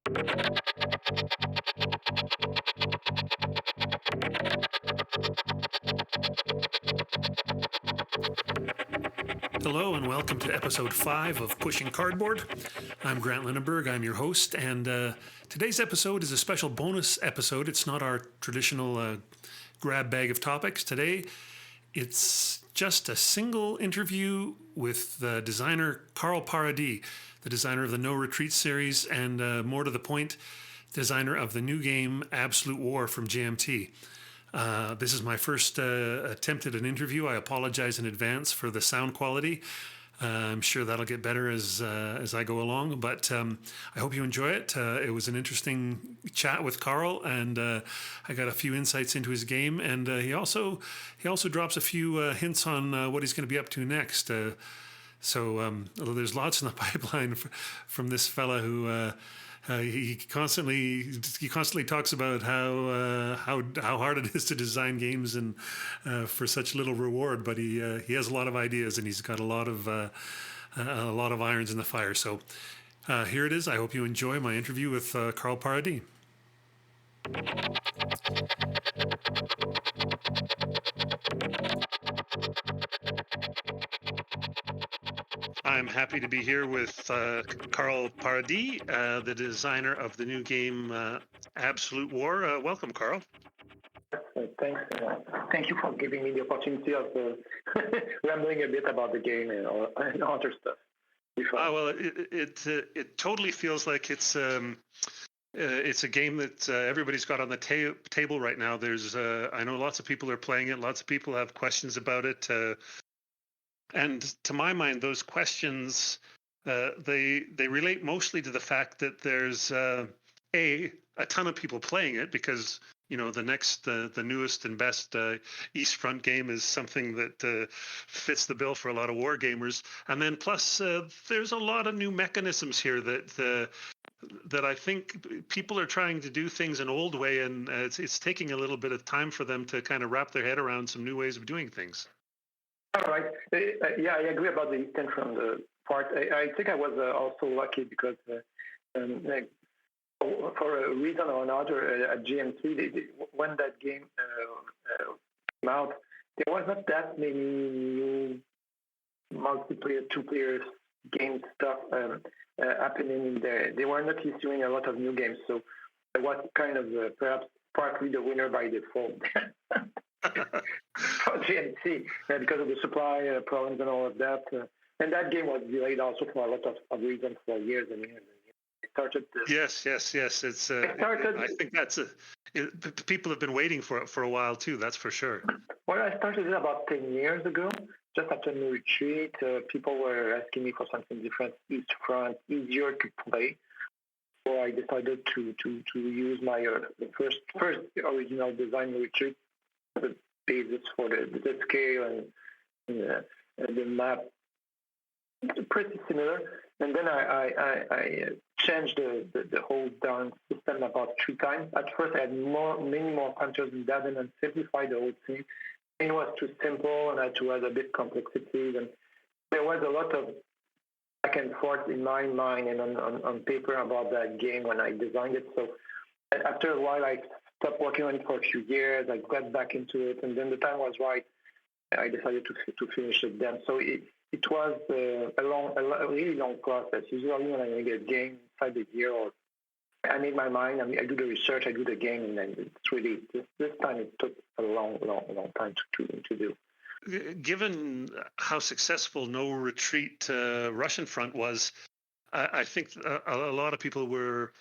Hello and welcome to episode 5 of Pushing Cardboard. I'm Grant Lindenberg, I'm your host, and today's episode is a special bonus episode. It's not our traditional grab bag of topics. Today, it's just a single interview with the designer Carl Paradis, the designer of the No Retreat series, and more to the point, designer of the new game Absolute War from JMT. This is my first attempt at an interview. I apologize in advance for the sound quality. I'm sure that'll get better as I go along, but I hope you enjoy it. It was an interesting chat with Carl, and I got a few insights into his game, and he also drops a few hints on what he's going to be up to next. So there's lots in the pipeline from this fella who. He constantly talks about how hard it is to design games and for such little reward, but he has a lot of ideas and he's got a lot of irons in the fire. So here it is. I hope you enjoy my interview with Carl Paradis. I'm happy to be here with Carl Paradis, the designer of the new game Absolute War. Welcome, Carl. Thanks. Thank you for giving me the opportunity of rambling a bit about the game and other stuff. Well, it totally feels like it's a game that everybody's got on the table right now. There's I know lots of people are playing it. Lots of people have questions about it. And to my mind, those questions, they relate mostly to the fact that there's a ton of people playing it because, you know, the newest and best East Front game is something that fits the bill for a lot of war gamers. And then plus, there's a lot of new mechanisms here that I think people are trying to do things an old way, and it's taking a little bit of time for them to kind of wrap their head around some new ways of doing things. All right. Yeah, I agree about the Eastern Front part. I think I was also lucky because for a reason or another at GMT, when that game came out, there was not that many new multiplayer, two-player game stuff happening in there. They were not issuing a lot of new games, so I was kind of perhaps partly the winner by default. For GMT because of the supply problems and all of that, and that game was delayed also for a lot of reasons for years and years. It started. Yes. It's. I think that's people have been waiting for it for a while too. That's for sure. Well, I started it about 10 years ago, just after the retreat. People were asking me for something different, East Front, easier to play. So I decided to use my first original design retreat. The basis for the scale and the map, pretty similar. And then I changed the whole down system about 3 times. At first, I had many more counters than that, and then simplified the whole thing. It was too simple, and I had to add a bit complexity. And there was a lot of back and forth in my mind and on paper about that game when I designed it. So after a while, I stopped working on it for a few years. I got back into it, and then the time was right. I decided to finish it then. So it was a really long process. Usually when I make a game inside a year, or I make my mind, I do the research, I do the game, and then it's really this time it took a long time to do. Given how successful No Retreat Russian Front was, I think a lot of people were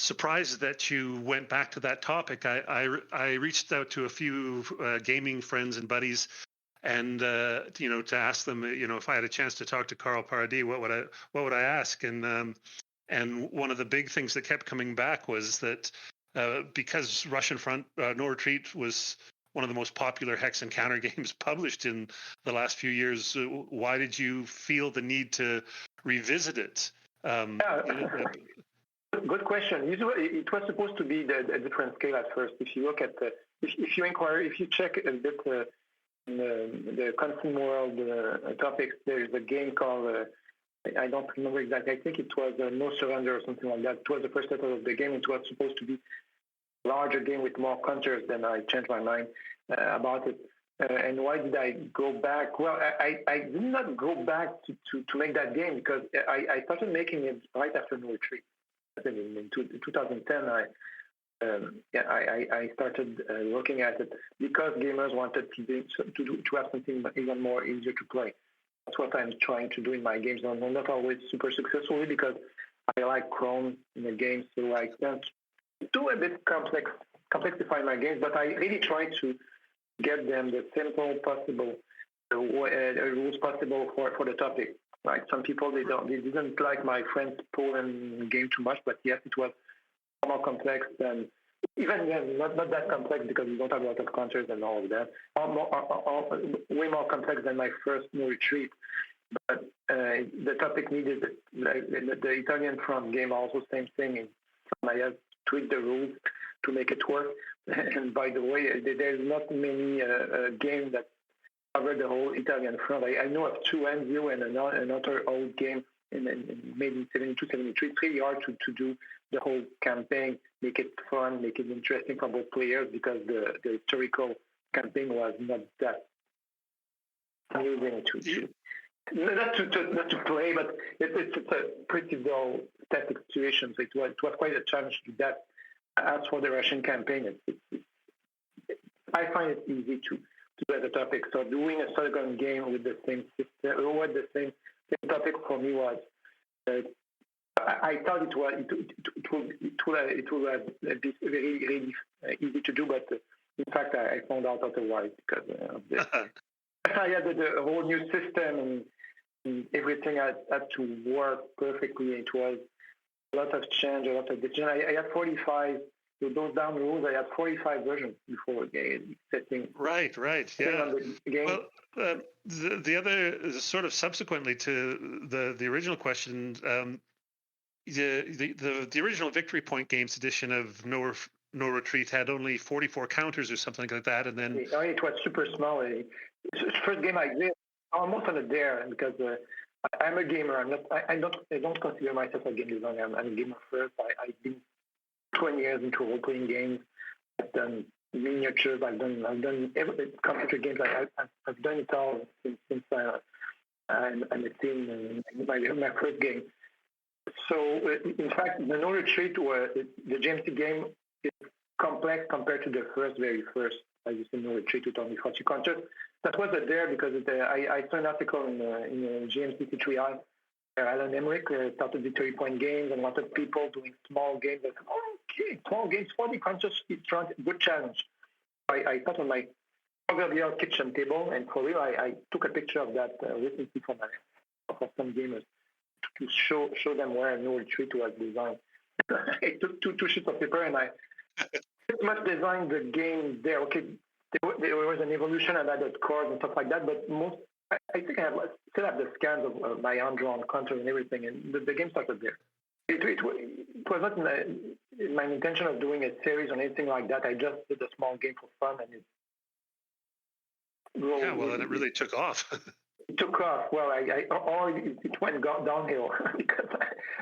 surprised that you went back to that topic. I reached out to a few gaming friends and buddies, and to ask them, if I had a chance to talk to Carl Paradis, what would I ask? And one of the big things that kept coming back was that because Russian Front No Retreat was one of the most popular hex and counter games published in the last few years, why did you feel the need to revisit it? Good question. It was supposed to be a different scale at first. If you look at if you check a bit in the constant world topics, there is a game called I don't remember exactly. I think it was No Surrender or something like that. It was the first title of the game. It was supposed to be a larger game with more counters. Then I changed my mind about it. And why did I go back? Well, I did not go back to make that game because I started making it right after No Retreat. In 2010, I started looking at it because gamers wanted to have something even more easier to play. That's what I'm trying to do in my games. I'm not always super successfully because I like Chrome in the game, so I can't do a bit complexify my games, but I really try to get them the simple possible rules possible for the topic. Like some people, they didn't like my friend's Poland game too much, but yes, it was more complex than even then, not that complex because we don't have a lot of counters and all of that. Way more complex than my first No Retreat. But the topic needed, like the Italian front game, also same thing. I have tweaked the rules to make it work. And by the way, there's not many games that cover the whole Italian front. I know of two Enzio and another old game in maybe 72, 73. It's really hard to do the whole campaign, make it fun, make it interesting for both players because the historical campaign was not that amusing not to play, but it's a pretty dull static situation. So it was quite a challenge to do that. As for the Russian campaign, I find it easy to do as a topic. So doing a second game with the same system or with the same topic for me was. I thought it would be really, really easy to do, but in fact, I found out otherwise because of this. I had the whole new system and everything had to work perfectly. It was a lot of change, a lot of decision. I had 45. With those down rules, I had 45 versions before setting. Right, yeah. Well, the other sort of subsequently to the original question, the original Victory Point Games edition of No Retreat had only 44 counters or something like that, and then it was super small. First game I did almost on a dare because I'm a gamer. I don't consider myself a game designer. I'm a gamer first. I've been 20 years into role-playing games. I've done miniatures. I've done every computer games. I've done it all since I'm a teen in my first game. So in fact, the No Retreat, the GMC game, is complex compared to the very first. As you said, No Retreat with only 40 counters. That was there because I saw an article in GMC C3I. Alan Emmerich started Victory Point Games and a lot of people doing small games. Like, okay, small games, 40 counters, good challenge. I thought on my proverbial kitchen table, and for real, I took a picture of that recently for some gamers to show them where No Retreat was designed. I took two sheets of paper and I pretty much designed the game there. Okay, there was an evolution and added cards and stuff like that, but I think I still have the scans of my hand-drawn counters and everything, and the game started there. It was not my intention of doing a series or anything like that. I just did a small game for fun, and and it really took off. It took off. Well, it went downhill because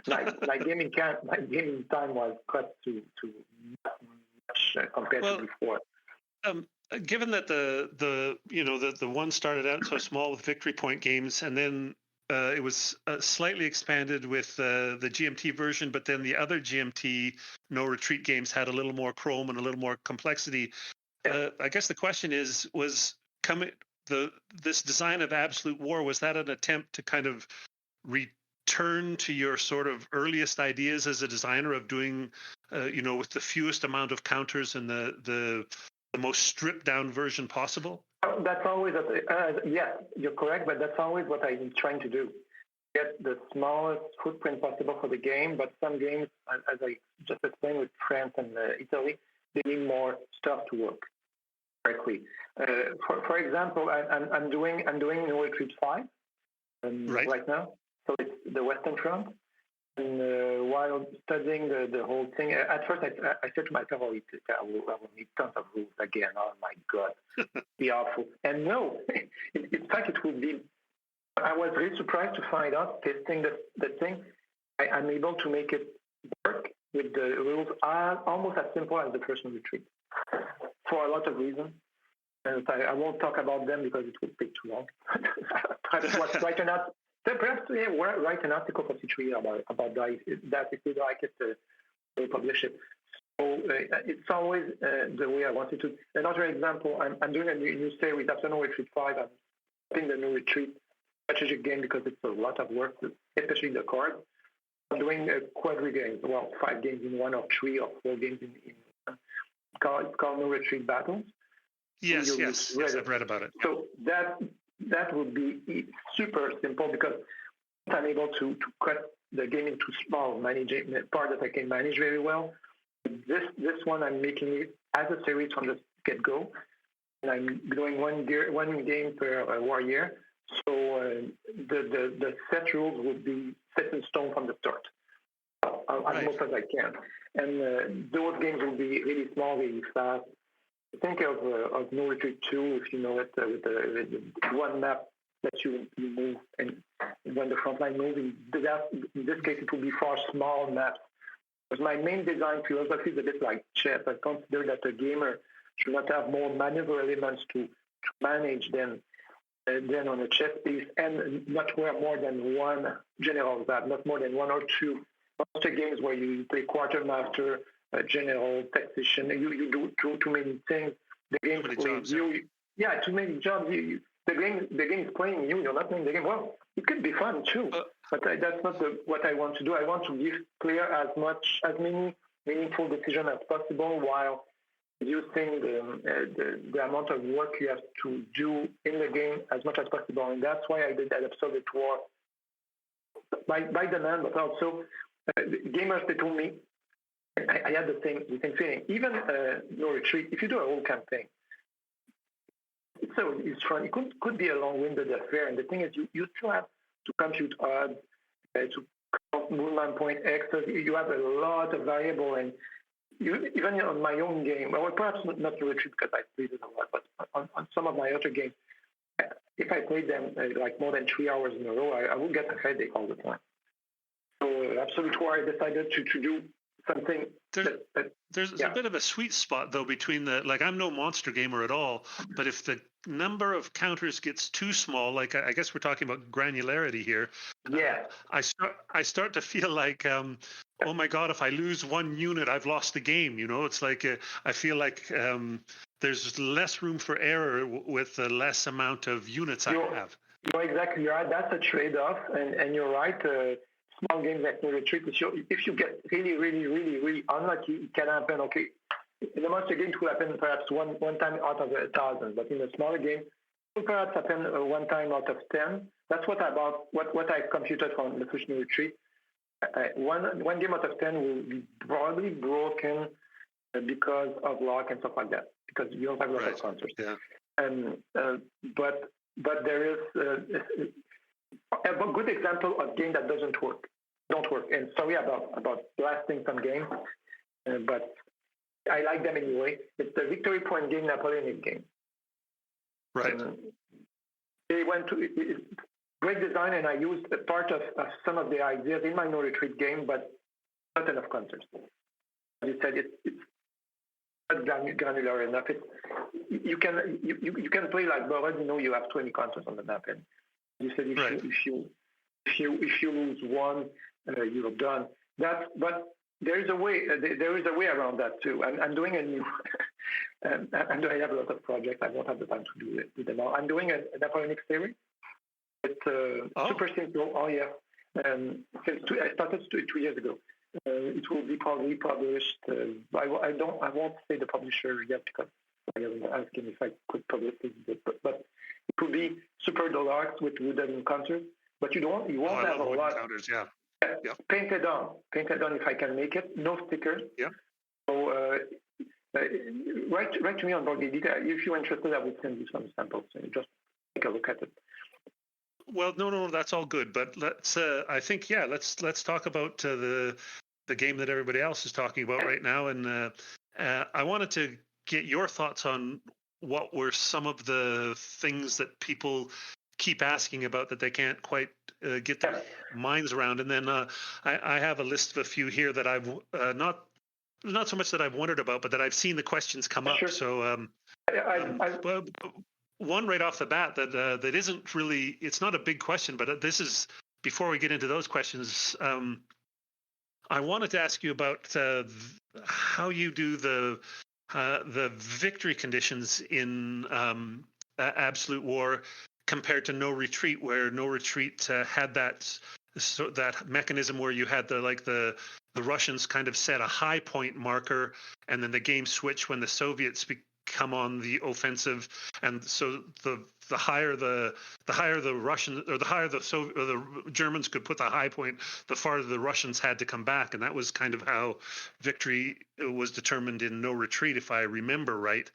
my gaming time was cut to much compared to before. Given that the one started out so small with Victory Point Games, and then it was slightly expanded with the GMT version, but then the other GMT No Retreat games had a little more chrome and a little more complexity. I guess the question is, this design of Absolute War, was that an attempt to kind of return to your sort of earliest ideas as a designer of doing, with the fewest amount of counters and the most stripped down version possible? That's always, yes, you're correct, but that's always what I'm trying to do. Get the smallest footprint possible for the game, but some games, as I just explained with France and Italy, they need more stuff to work correctly. For example, I'm doing No Retreat 5 right now, so it's the Western Front. And while studying the whole thing, at first I said to myself, I will need tons of rules again. Oh my God, it'd be awful. And no, in fact, it would be I was really surprised to find out, testing the thing, I'm able to make it work with the rules almost as simple as the person retreat for a lot of reasons. And I won't talk about them because it would take too long. Perhaps write an article for C3 about that if you'd like it to publish it. So it's always the way I wanted to. Another example, I'm doing a new series after No Retreat 5. I'm doing the No Retreat strategic game because it's a lot of work, especially the cards. I'm doing quadri games, 5 games in one or 3 or 4 games in it's called No Retreat Battles. Yes, I've read about it. So that would be super simple because I'm able to cut the game into small managing part that I can manage very well. This one I'm making it as a series from the get-go, and I'm doing one game per warrior. So the set rules would be set in stone from the start, as much as I can. And those games will be really small, really fast. Think of No Retreat 2, if you know it, with the one map that you move, and when the front line moves, in this case it will be for small maps. But my main design philosophy is a bit like chess. I consider that a gamer should not have more maneuver elements to manage than on a chess piece, and not wear more than one general map, not more than 1 or 2. Most of games where you play quartermaster, general, tactician, you do too many things. The game plays you. Yeah, too many jobs. The game is playing you. You're not playing the game. Well, it could be fun too, but that's not what I want to do. I want to give player as many meaningful decisions as possible while reducing the amount of work you have to do in the game as much as possible. And that's why I did that episode. It was by demand, but also gamers, they told me, I had the same feeling. Even No Retreat, if you do a whole campaign, it's fun. It could be a long-winded affair. And the thing is, you still have to compute odds, to count movement point X. So you have a lot of variable. And even on my own game, well, perhaps not No Retreat because I played it a lot, but on some of my other games, if I played them like more than 3 hours in a row, I would get a headache all the time. So absolutely why I decided to do something. There's a bit of a sweet spot though between I'm no monster gamer at all, but if the number of counters gets too small, like I guess we're talking about granularity here. Yeah. I start to feel like, oh my God, if I lose one unit, I've lost the game. You know, it's like I feel like there's less room for error with the less amount of units I have. You're exactly right. That's a trade-off, and you're right. Small games like No Retreat, if you get really, really, really, really unlucky, it can happen. Okay, in a monster game, it will happen perhaps one time out of 1,000, but in a smaller game, it will perhaps happen 1 time out of 10. That's what I computed from the first No Retreat. One game out of 10 will be probably broken because of luck and stuff like that, because you don't have a lot of counters. Yeah. But there is a good example of game that don't work. And sorry about blasting some games, but I like them anyway. It's the Victory Point game, Napoleonic game. Right. They went to great design, and I used a part of some of the ideas in my No Retreat game, but not enough counters. As you said, it's not granular enough. You can play like Boris. You have 20 counters on the map, and you said if you lose one, you're done. But there is a way. There is a way around that too. I'm doing a new. I have a lot of projects. I don't have the time to do them all. I'm doing a Napoleonic series. It's super simple. Oh yeah. I started 2 years ago. It will be probably published. I won't say the publisher yet because I haven't asked him if I could publish it. But it will be super deluxe with wooden counters. But you won't have a lot. Counters, yeah. Painted on if I can make it. No stickers. Yeah. So write to me on Board Game Geek. If you're interested, I will send you some samples. And just take a look at it. Well, no, that's all good. But let's talk about the game that everybody else is talking about right now. And I wanted to get your thoughts on what were some of the things that people keep asking about that they can't quite get their minds around. And then I have a list of a few here that I've not so much that I've wondered about, but that I've seen the questions come up. Sure. So well, one right off the bat that isn't really, it's not a big question, but this is, before we get into those questions, I wanted to ask you about how you do the victory conditions in Absolute War compared to No Retreat, where No Retreat had that mechanism where you had the Russians kind of set a high point marker, and then the game switched when the Soviets come on the offensive, and so the higher the Russian, or the higher the Germans could put the high point, the farther the Russians had to come back, and that was kind of how victory was determined in No Retreat, if I remember right.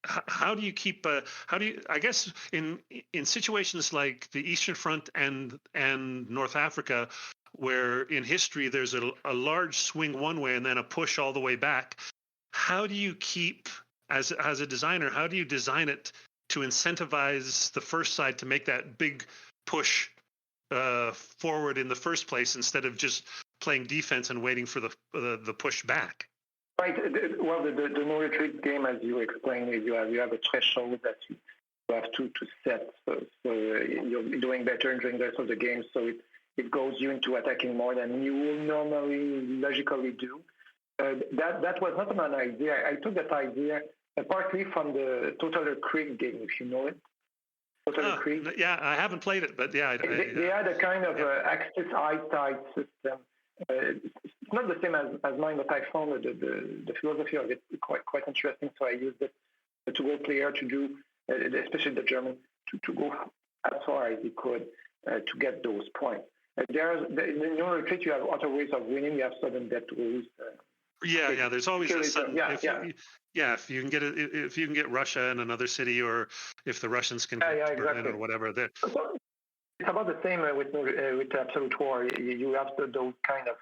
How do you keep? I guess in situations like the Eastern Front and North Africa, where in history there's a large swing one way and then a push all the way back. How do you keep, as a designer, how do you design it to incentivize the first side to make that big push forward in the first place, instead of just playing defense and waiting for the push back? Right. Well, the No Retreat game, as you explained, you have a threshold that you have to set. So you're doing better during the rest of the game. So it goes you into attacking more than you will normally logically do. That was not an idea. I took that idea partly from the Total Creek game, if you know it. Total Creek. Yeah, I haven't played it, but yeah. They had a kind of axis eyesight system. It's not the same as mine, but I found the philosophy of it quite interesting. So I used it to go player to do, especially the German, to go as far as he could to get those points. In No Retreat, you have other ways of winning. You have sudden death rules. Yeah. There's always a sudden. If you can get Russia in another city, or if the Russians can get Berlin or whatever. So it's about the same with Absolute War. You have those kind of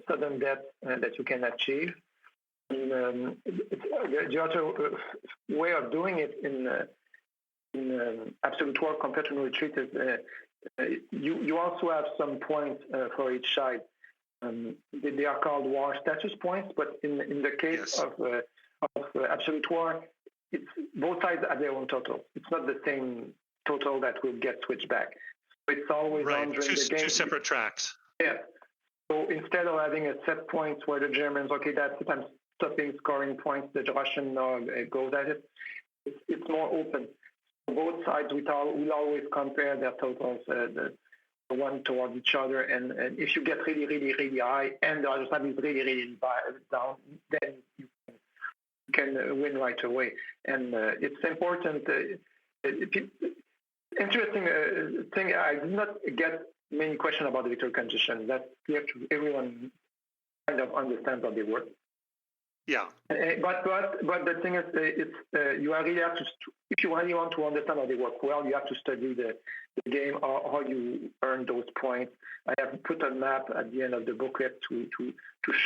sudden death that you can achieve. And, the other way of doing it in Absolute War compared to No Retreat is you also have some points for each side. They are called war status points, but in the case of Absolute War, it's both sides have their own total. It's not the same total that will get switched back. So it's always on during the game. Two separate tracks. Yeah. So instead of having a set points where the Germans, that's it, I'm stopping scoring points, the Russian goes at it, it's more open. Both sides will always compare their totals, the one towards each other, and if you get really, really, really high and the other side is really, really down, then you can win right away. And it's important. Interesting thing, I did not get many questions about the victory condition. That's clear to everyone, kind of understands how they work. Yeah. But the thing is, you really have to, if you really want to understand how they work well, you have to study the game, or how you earn those points. I have put a map at the end of the booklet to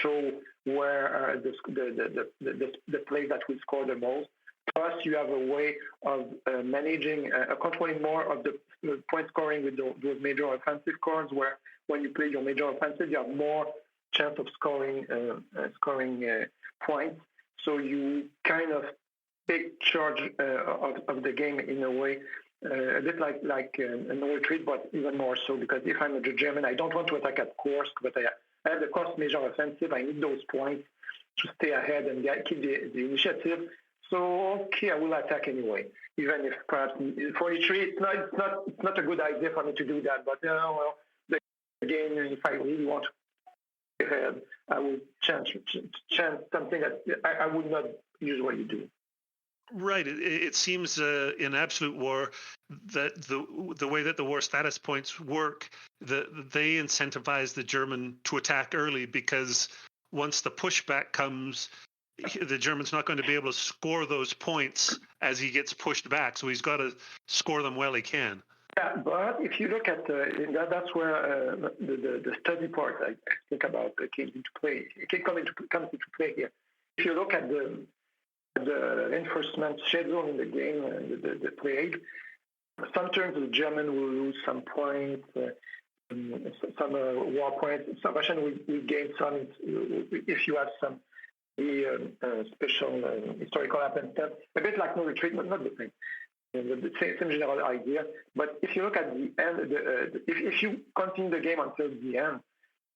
show where the place that will score the most. Plus, you have a way of managing, controlling more of the point scoring with those major offensive cards, where when you play your major offensive, you have more chance of scoring points. So you kind of take charge of the game in a way, a bit like a No Retreat, but even more so, because if I'm a German, I don't want to attack at Kursk, but I have the Kursk major offensive. I need those points to stay ahead and keep the initiative. So okay, I will attack anyway, even if perhaps for Retreat it's not a good idea for me to do that. But the game, if I really want to get ahead, I will chance something that I would not usually do. Right. It seems in Absolute War that the way that the war status points work, they incentivize the German to attack early, because once the pushback comes, the German's not going to be able to score those points as he gets pushed back. So he's got to score them while he can. Yeah, but if you look at that's where the study part I think about came into play. It comes into play here. If you look at the reinforcement schedule in the game, the plague, some turns the German will lose some points, some war points. Some Russian will gain some if you have some special historical happenstance. A bit like no retreat, but not the same. The same general idea. But if you look at the end, if you continue the game until the end,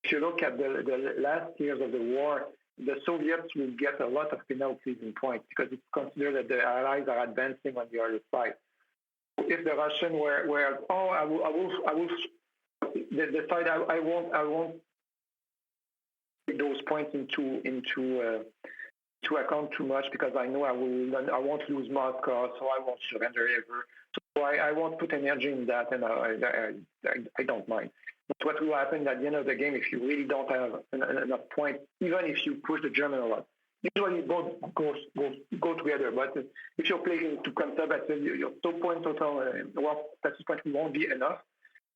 if you look at the last years of the war, the Soviets will get a lot of penalties in points because it's considered that the Allies are advancing on the other side. If the Russian were I will the side I won't take those points into account too much because I know I won't lose Moscow, so I won't surrender ever. So I won't put energy in that, and I don't mind. But what will happen at the end of the game if you really don't have enough points, even if you push the German a lot? Usually both go together, but if you're playing to conservative, your 2 point total status point won't be enough.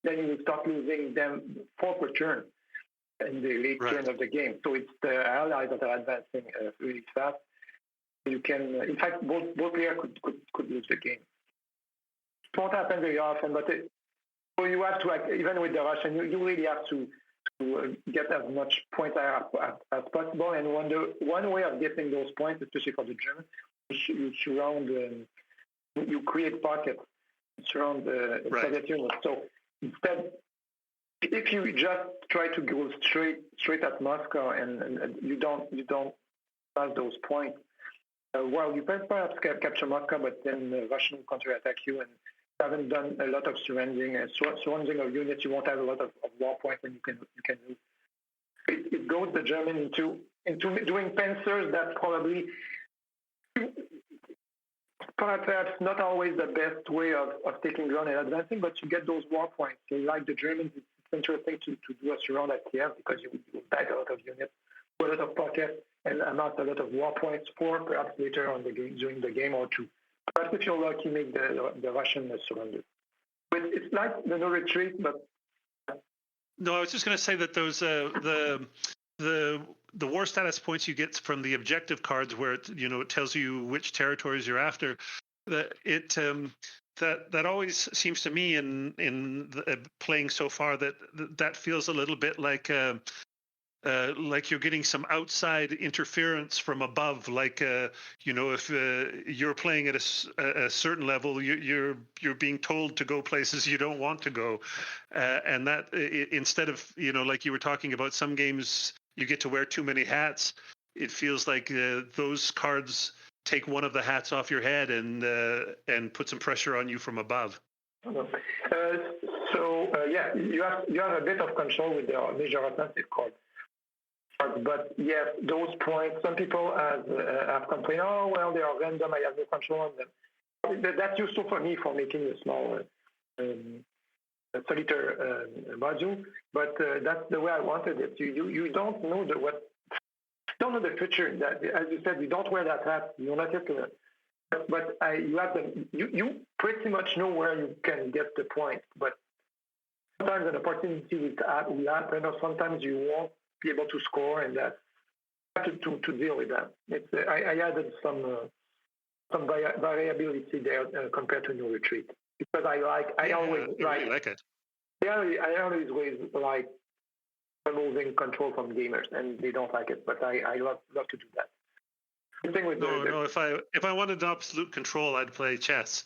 Then you will start losing them 4 per turn in the late turn of the game. So it's the Allies that are advancing really fast. You can, in fact, both players could lose the game. It won't happen very often, but so you have to, even with the Russian, you really have to get as much points as possible. And one way of getting those points, especially for the Germans, you surround, you create pockets, surround the Soviet Union. So instead, if you just try to go straight at Moscow and you don't pass those points, you perhaps capture Moscow, but then the Russian will counterattack you and haven't done a lot of surrendering of units. You won't have a lot of war points, and you can lose. It goes the German into doing pincers that probably perhaps not always the best way of taking ground and advancing, but you get those war points. So like the Germans, it's interesting to do a surround at Kiev because you back a lot of units, a lot of pockets, and amass a lot of war points for perhaps later on the game, during the game or two. Perhaps if you're lucky, make the Russian surrender. But it's like the no retreat, but no, I was just going to say that those the war status points you get from the objective cards, where it tells you which territories you're after. That always seems to me in playing so far that feels a little bit like you're getting some outside interference from above. Like if you're playing at a certain level, you're being told to go places you don't want to go, and that instead of like you were talking about, some games you get to wear too many hats. It feels like those cards take one of the hats off your head and put some pressure on you from above. You have a bit of control with the major offensive card. But yes, those points, some people have complained, oh, well, they are random, I have no control on them. That's useful for me for making a small solitaire module, but that's the way I wanted it. You don't know the future. That, as you said, you don't wear that hat. You're not yet but you have you pretty much know where you can get the point. But sometimes an opportunity will happen, or sometimes you won't be able to score, and that to deal with that. I added some variability there compared to no retreat because I always like it. I always like removing control from gamers, and they don't like it, but I love to do that. The thing with if I wanted absolute control, I'd play chess.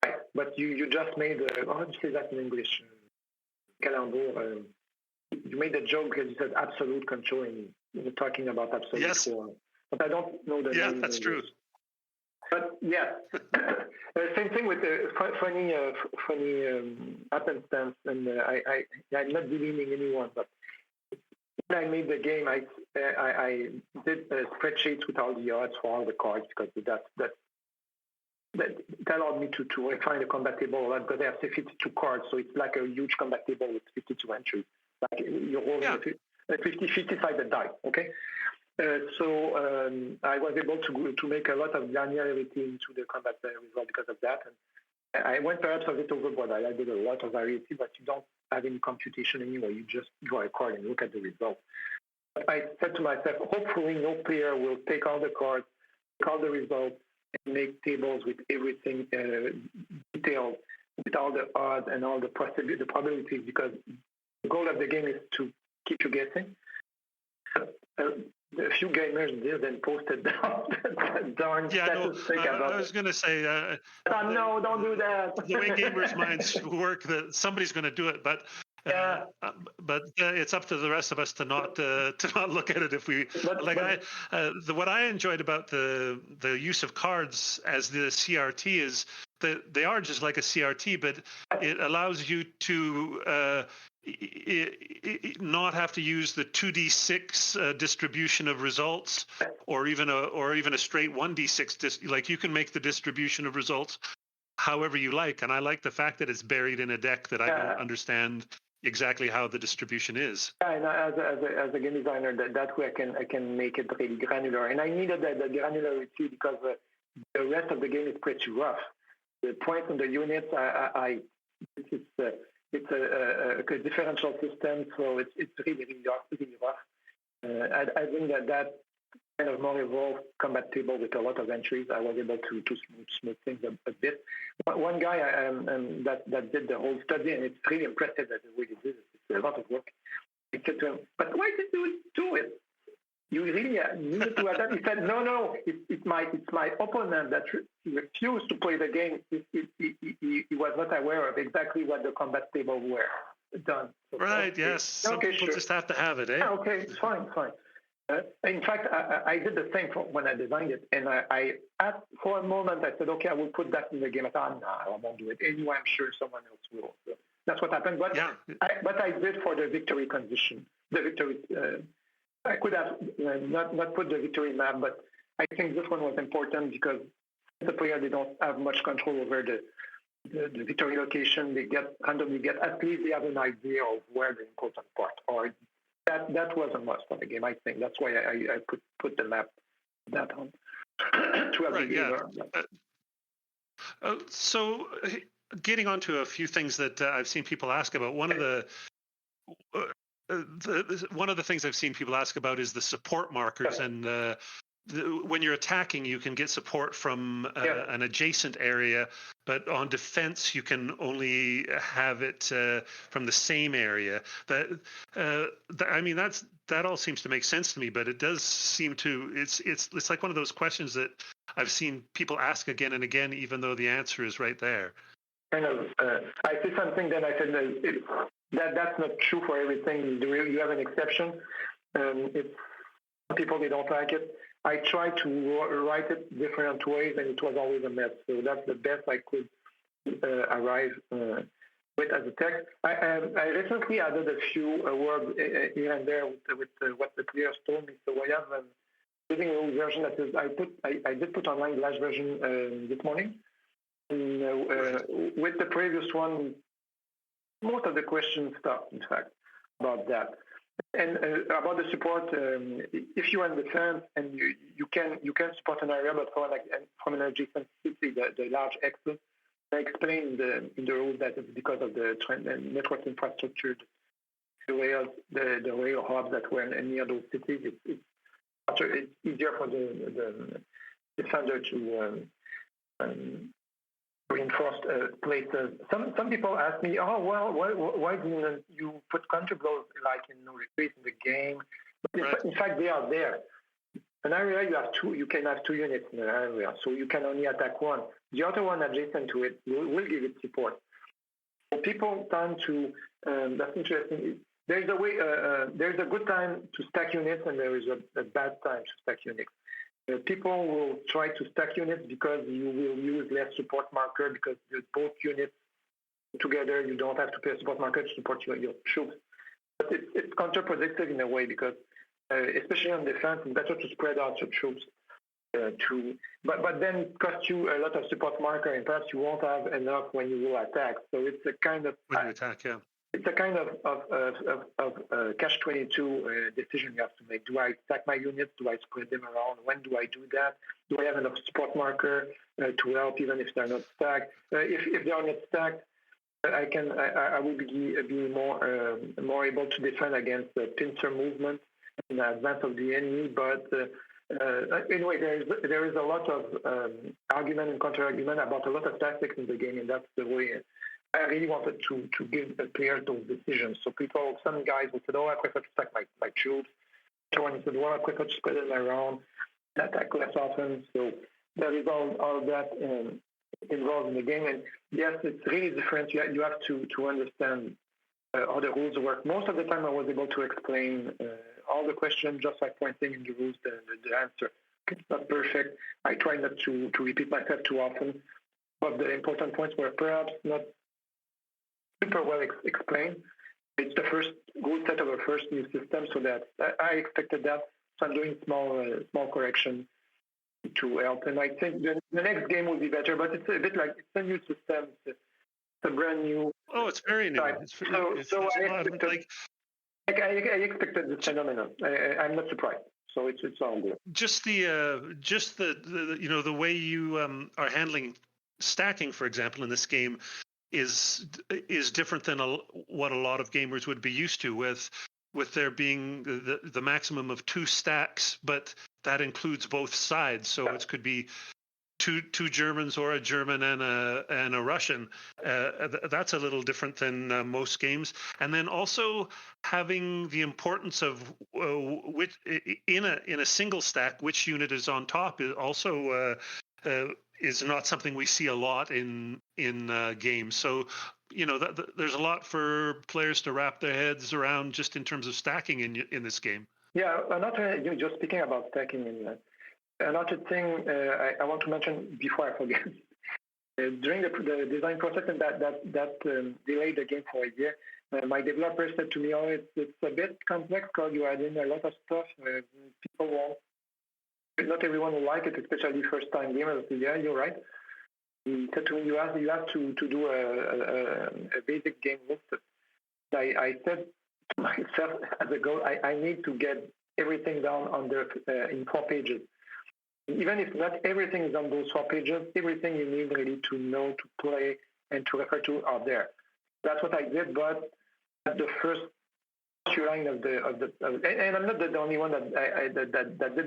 Right, but you just made how do you say that in English? Calembour. You made a joke because you said absolute control, and you're talking about absolute war. But I don't know the name. Yeah, that's true. But yeah, same thing with the funny happenstance, and I'm not demeaning anyone, but when I made the game, I did spreadsheets with all the odds for all the cards because that allowed me to refine the combat table a lot because I have 52 cards, so it's like a huge combat table with 52 entries. Like you're rolling a 50-50-sided die, okay? So I was able to make a lot of granularity into the combat result because of that. And I went perhaps a bit overboard. I did a lot of variety, but you don't have any computation anyway. You just draw a card and look at the result. I said to myself, hopefully no player will take all the cards, take all the results, and make tables with everything detailed, with all the odds and all the probabilities, because the goal of the game is to keep you guessing. A few gamers did and posted down that darn statistic about I was going to say, no, don't do that. The way gamers' minds work, that somebody's going to do it, but it's up to the rest of us to not look at it if we what I enjoyed about the use of cards as the CRT is that they are just like a CRT, but it allows you to not have to use the 2d6 distribution of results, or even a straight 1d6. Like, you can make the distribution of results however you like, and I like the fact that it's buried in a deck that I don't understand exactly how the distribution is. And as a game designer, that way I can make it really granular, and I needed the granularity because the rest of the game is pretty rough. The points on the units, it's a differential system, so it's really rough. I think that kind of more evolved combat table with a lot of entries, I was able to smooth things a bit. One guy that did the whole study, and it's really impressive that the way he did it. It's a lot of work. I said to him, "But why did you do it? You really needed to adapt." He said, "No, it's my opponent that refused to play the game. He was not aware of exactly what the combat table were done." So, right? Yes. Some people just have to have it, eh? Yeah, okay, fine. In fact, I did the same when I designed it, and I asked for a moment. I said, "Okay, I will put that in the game." I thought, "No, I won't do it anyway. I'm sure someone else will." So that's what happened. But I did for the victory condition. The victory. I could have not put the victory map, but I think this one was important because the player, they don't have much control over the victory location. They randomly get, at least they have an idea of where the important part are. That was a must for the game, I think. That's why I put the map that on. To have so getting on to a few things that I've seen people ask about, one of the things I've seen people ask about is the support markers, and when you're attacking, you can get support from an adjacent area, but on defense, you can only have it from the same area. That all seems to make sense to me, but it does seem to it's like one of those questions that I've seen people ask again and again, even though the answer is right there. Kind of, I see something, then I said that's not true for everything. You have an exception. People, they don't like it. I tried to write it different ways, and it was always a mess. So that's the best I could arrive with as a text. I recently added a few words here and there with what the players told me. So I have using a new version that is. I did put online the last version this morning. And, with the previous one, most of the questions stopped, in fact, about that. And about the support, if you're in the fence and you can support an area, but from an adjacent city, the large access, I explained in the rules that it's because of the network infrastructure, the rail hubs that were near those cities. It's easier for the defender to reinforced places. Some people ask me, "Oh, well, why didn't you put counter blows like in no retreat in the game?" But in fact, they are there. An area you can have two units in an area, so you can only attack one. The other one adjacent to it will give it support. So people tend to. That's interesting. There's a way. There's a good time to stack units, and there is a bad time to stack units. People will try to stack units because you will use less support marker because both units together, you don't have to pay a support marker to support your troops. But it's counterproductive in a way because, especially on defense, it's better to spread out your troops. But then it costs you a lot of support marker, and perhaps you won't have enough when you will attack. So it's a kind of when you attack, yeah. It's a kind of catch-22 decision you have to make. Do I stack my units? Do I spread them around? When do I do that? Do I have enough support marker to help even if they're not stacked? If they are not stacked, I will be more able to defend against the pincer movement in advance of the enemy. But Anyway, there is a lot of argument and counter-argument about a lot of tactics in the game, and that's the way I really wanted to give the players those decisions. So some guys would say, I prefer to stack my troops. Someone said, I prefer to spread them around and attack less often. So there is all that involved in the game. And yes, it's really different. You have to understand how the rules work. Most of the time, I was able to explain all the questions just by pointing in the rules, the answer. It's not perfect. I try not to repeat myself too often, but the important points were perhaps not super well explained. It's the first good set of a first new system, so that I expected that. So I'm doing small correction to help. And I think the next game will be better, but it's a bit like it's a new system. It's a brand new. Oh, it's very new. I expected this phenomenon. I'm not surprised. So it's all good. Just the way you are handling stacking, for example, in this game is different than what a lot of gamers would be used to, with there being the maximum of 2 stacks, but that includes both sides. So it could be two Germans or a German and a Russian. That's a little different than most games. And then also having the importance of which in a single stack, which unit is on top is also is not something we see a lot in games. So there's a lot for players to wrap their heads around just in terms of stacking in this game. Yeah, just speaking about stacking in. Another thing I want to mention before I forget, during the design process and that delayed the game for a year, my developer said to me, it's a bit complex because you add in a lot of stuff. People won't, not everyone will like it, especially first-time gamers. I said, yeah, you're right. He said to me, you have to do a basic game list. I said to myself as a goal, I need to get everything down in 4 pages. Even if not everything is on those 4 pages, everything you need really to know, to play, and to refer to are there. That's what I did, but at the first few line of and I'm not the only one that did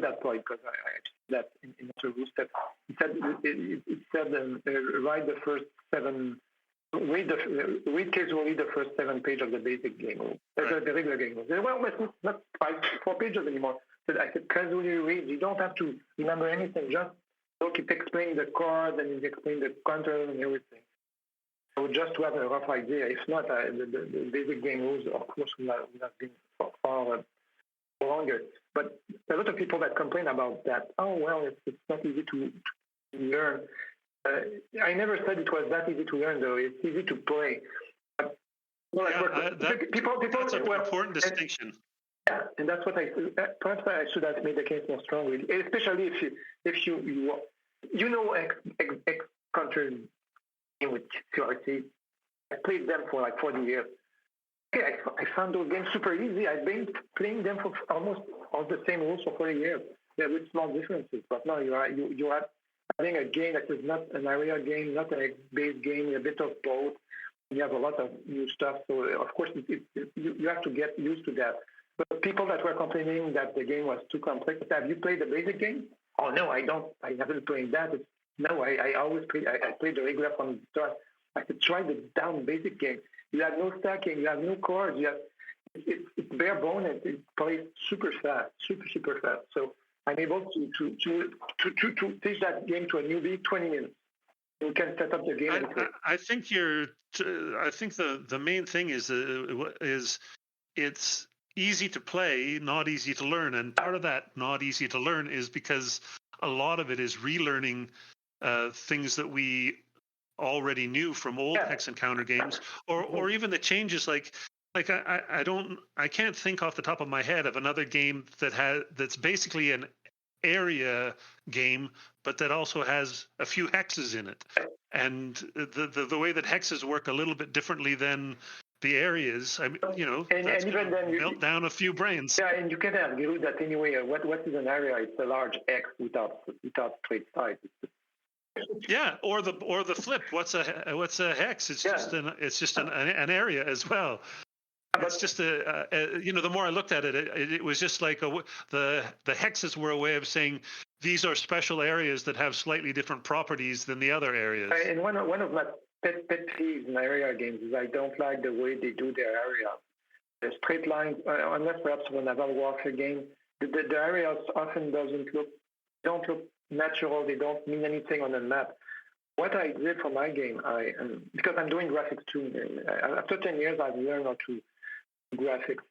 that point, because I did that in other rules that it said write the first 7. Read casually the first 7 pages of the basic game rule, the regular game rule. Well, it's not 4 pages anymore. I said casually read. You don't have to remember anything. Just keep explaining the cards and you explain the counters and everything. So just to have a rough idea. If not, the basic game rules, of course, would have been far longer. But a lot of people that complain about that. Oh well, it's not easy to learn. I never said it was that easy to learn, though. It's easy to play. That's an important distinction. Yeah, and that's what perhaps I should have made the case more strongly, especially if you know X counter with CRT. I played them for like 40 years. Okay, I found those games super easy. I've been playing them for almost all the same rules for 40 years. There with small differences, but now you are having a game that is not an area game, not a base game, a bit of both. You have a lot of new stuff, so of course you have to get used to that. But people that were complaining that the game was too complex, have you played the basic game? Oh no, I don't. I haven't played that. I always play. I played the regular from the start. I could try the down basic game. You have no stacking. You have no cards. It's bare bone. It plays super fast, super fast. So I'm able to teach that game to a newbie 20 minutes. You can set up the game. I think the main thing is it's easy to play, not easy to learn, and part of that not easy to learn is because a lot of it is relearning things that we already knew from old hex and counter games, or even the changes like I can't think off the top of my head of another game that's basically an area game, but that also has a few hexes in it, and the way that hexes work a little bit differently than the areas. I mean, and even then melt down a few brains. Yeah, and you can argue that anyway. What is an area? It's a large X without straight sides. Yeah, or the flip. What's a hex? It's just an area as well. It's just the more I looked at it, it was just like the hexes were a way of saying these are special areas that have slightly different properties than the other areas. And one of my pet peeves in area games is I don't like the way they do their area. The straight lines, unless perhaps when Naval Warfare game, the areas often don't look natural. They don't mean anything on the map. What I did for my game, because I'm doing graphics too. After 10 years, I've learned how to graphics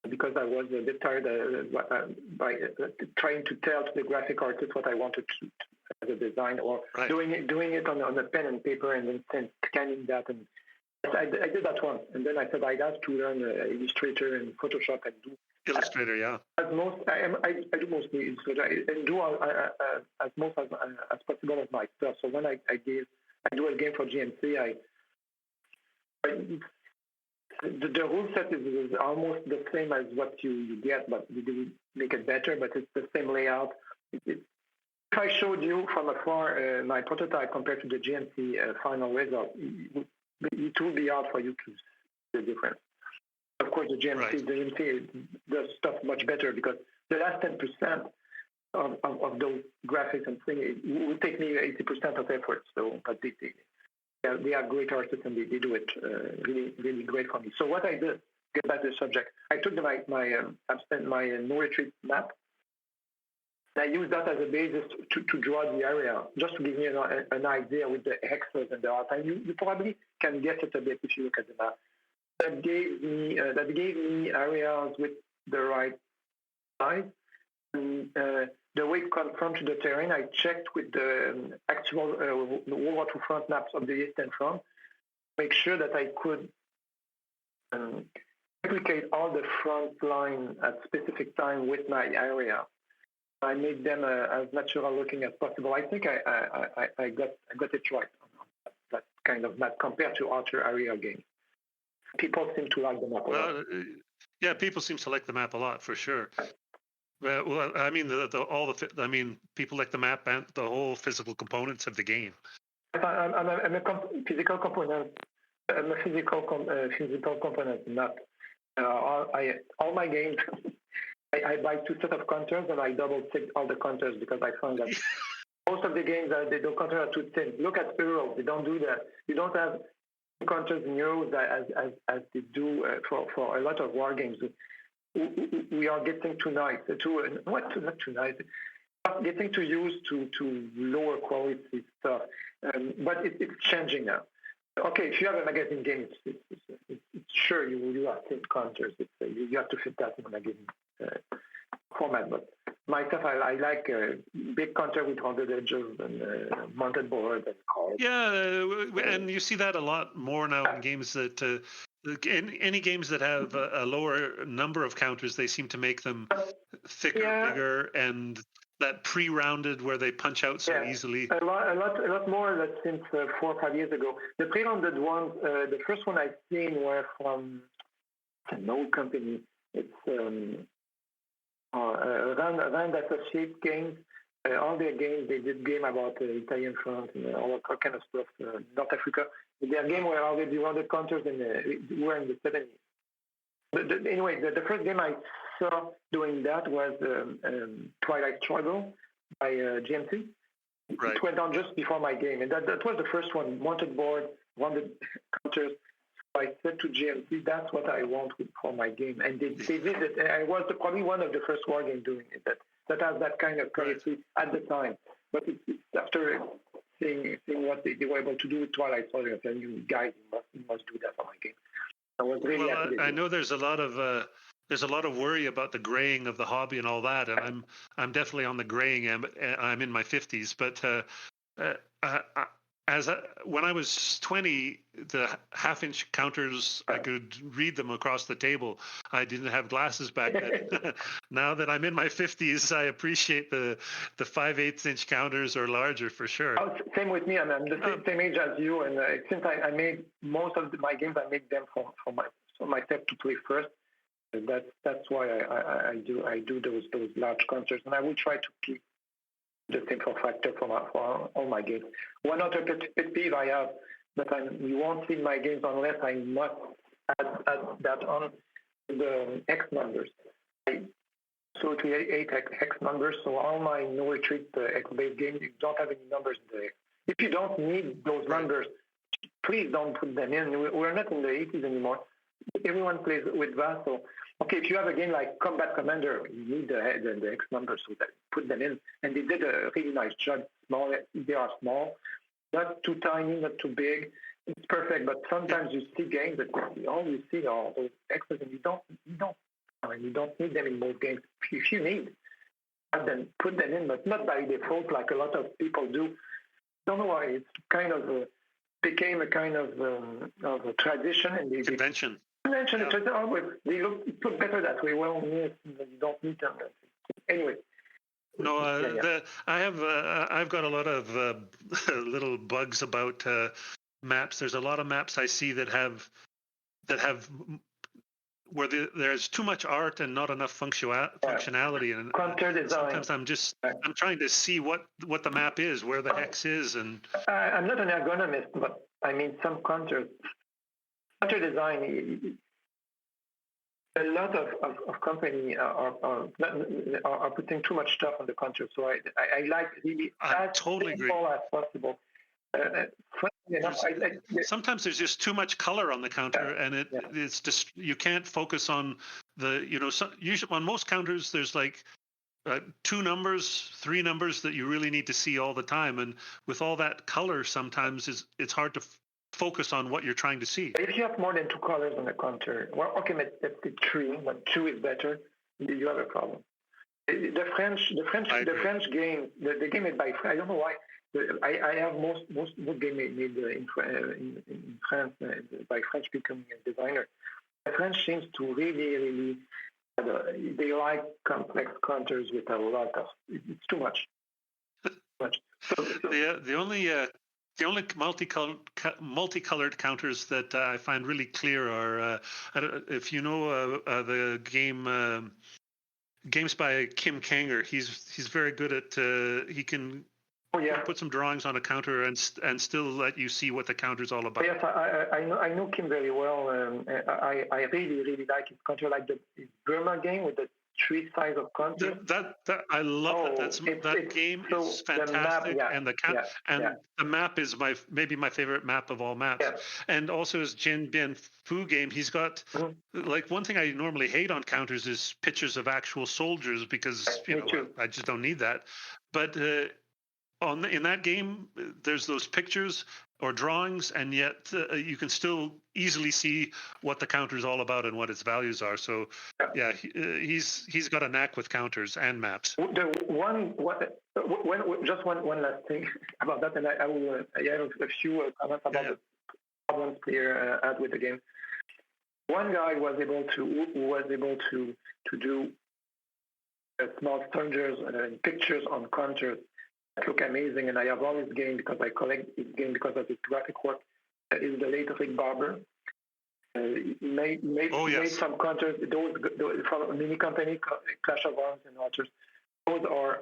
because I was a bit tired by trying to tell to the graphic artist what I wanted to as a design, or doing it on a pen and paper and then scanning that. And I did that once, and then I said I'd have to learn Illustrator and Photoshop and do Illustrator. Yeah. As most, I do mostly Illustrator and do as most as possible of my stuff. So when I do a game for GMC, the rule set is almost the same as what you get, but we do make it better. But it's the same layout. If I showed you from afar my prototype compared to the GMC final result, it will be hard for you to see the difference. Of course, the GMC does stuff much better because the last 10% of those graphics and things, it would take me 80% of effort. So, but they are great artists and they do it really, really great for me. So what I did, get back to the subject, I took my no retreat map. And I used that as a basis to draw the area, just to give me an idea with the hexes and the art. And you probably can get it a bit if you look at the map. That gave me areas with the right size. And the way it confronted to the terrain, I checked with the actual World War II front maps of the Eastern Front, make sure that I could replicate all the front line at specific time with my area. I made them as natural looking as possible. I think I got it right on that kind of map compared to other area games. People seem to like the map a lot. Yeah, people seem to like the map a lot for sure. Well, I mean, people like the map and the whole physical components of the game. I'm a physical component. I'm a physical component. Not all my games. I buy 2 sets of counters and I double check all the counters because I found that most of the games they don't counter are too thin. Look at Euros; they don't do that. You don't have counters in Euros as they do for a lot of war games. We are getting too nice. Not too nice. Getting too used to lower quality stuff, but it's changing now. Okay, if you have a magazine game, it's sure you have thin counters. You have to fit that in a magazine format. But myself, I like big counter with rounded edges and mounted board and cards. Yeah, and you see that a lot more now in games that. In any games that have a lower number of counters, they seem to make them thicker, bigger, and that pre-rounded where they punch out so easily. A lot more than since 4 or 5 years ago. The pre-rounded ones, the first one I've seen were from an old company. It's Rand Associates games. All their games, they did game about Italian front and all kind of stuff, North Africa. Their game were already rounded counters and were in the 70s. Anyway, the first game I saw doing that was Twilight Struggle by GMC. Right. It went on just before my game, and that was the first one, mounted board, rounded counters. So I said to GMC, that's what I want for my game. And they did it. I was probably one of the first war games doing it that has that kind of quality at the time. But it's after seeing what they were able to do with Twilight Struggle, I said, you guys must do that for my game. I was really happy. I know there's a lot of worry about the graying of the hobby and all that, and I'm definitely on the graying end. I'm in my 50s, but when I was 20, the half-inch counters, I could read them across the table. I didn't have glasses back then. Now that I'm in my 50s, I appreciate the 5/8 inch counters or larger for sure. Oh, same with me. I'm the same age as you, and since I made most of my games, I made them for myself to play first. And that's why I do those large counters, and I will try to keep the same factor for all my games. One other pet peeve I have that you won't see in my games unless I must add that on the X numbers. I absolutely hate X numbers, so all my no retreat X-based games don't have any numbers in the X. If you don't need those numbers, please don't put them in. We're not in the 80s anymore. Everyone plays with Vassal. Okay, if you have a game like Combat Commander, you need the X numbers, so that put them in. And they did a really nice job. They are small, not too tiny, not too big. It's perfect. But sometimes you see games that all you see are those X's, and you don't need them in most games. If you need, then put them in, but not by default like a lot of people do. Don't know why. It's kind of became a kind of a tradition, and convention. They look better that way. Well, yes, you don't need them. Anyway. No, I've got a lot of little bugs about maps. There's a lot of maps I see that have where there's too much art and not enough functionality. And sometimes I'm trying to see what the map is, where the hex is, and I'm not an ergonomist, but I mean some counter design. A lot of companies are putting too much stuff on the counter, so I like really as simple as possible. Sometimes there's just too much color on the counter, and it's just you can't focus on the usually on most counters there's like 2 numbers, 3 numbers that you really need to see all the time, and with all that color, sometimes it's hard to focus on what you're trying to see. If you have more than 2 colors on the counter, well, okay, that's the 3, but 2 is better. You have a problem. The French game, the game made by I don't know why. I have most game made in France by French speaking designer. The French seems to really they like complex counters with a lot of. It's too much. The only multicolored counters that I find really clear are if you know the game games by Kim Kanger. He's very good at he can put some drawings on a counter and still let you see what the counter's all about. Yes, I know Kim very well. I really like his counter, like his Burma game with the 3 sides of counter. That I love that. That game is fantastic, and the map is maybe my favorite map of all maps. Yeah. And also his Jin Bien Phu game, he's got like one thing I normally hate on counters is pictures of actual soldiers because I just don't need that. But in that game, there's those pictures or drawings, and yet you can still easily see what the counter is all about and what its values are. So, he's got a knack with counters and maps. Just one last thing about that, and I have a few comments about the problems player had with the game. One guy was able to do small soldiers and pictures on counters that look amazing, and I have all his game because I collect his game because of his graphic work. Is the late Rick Barber. He made some counters. Those from a mini company, Clash of Arms and others. Those are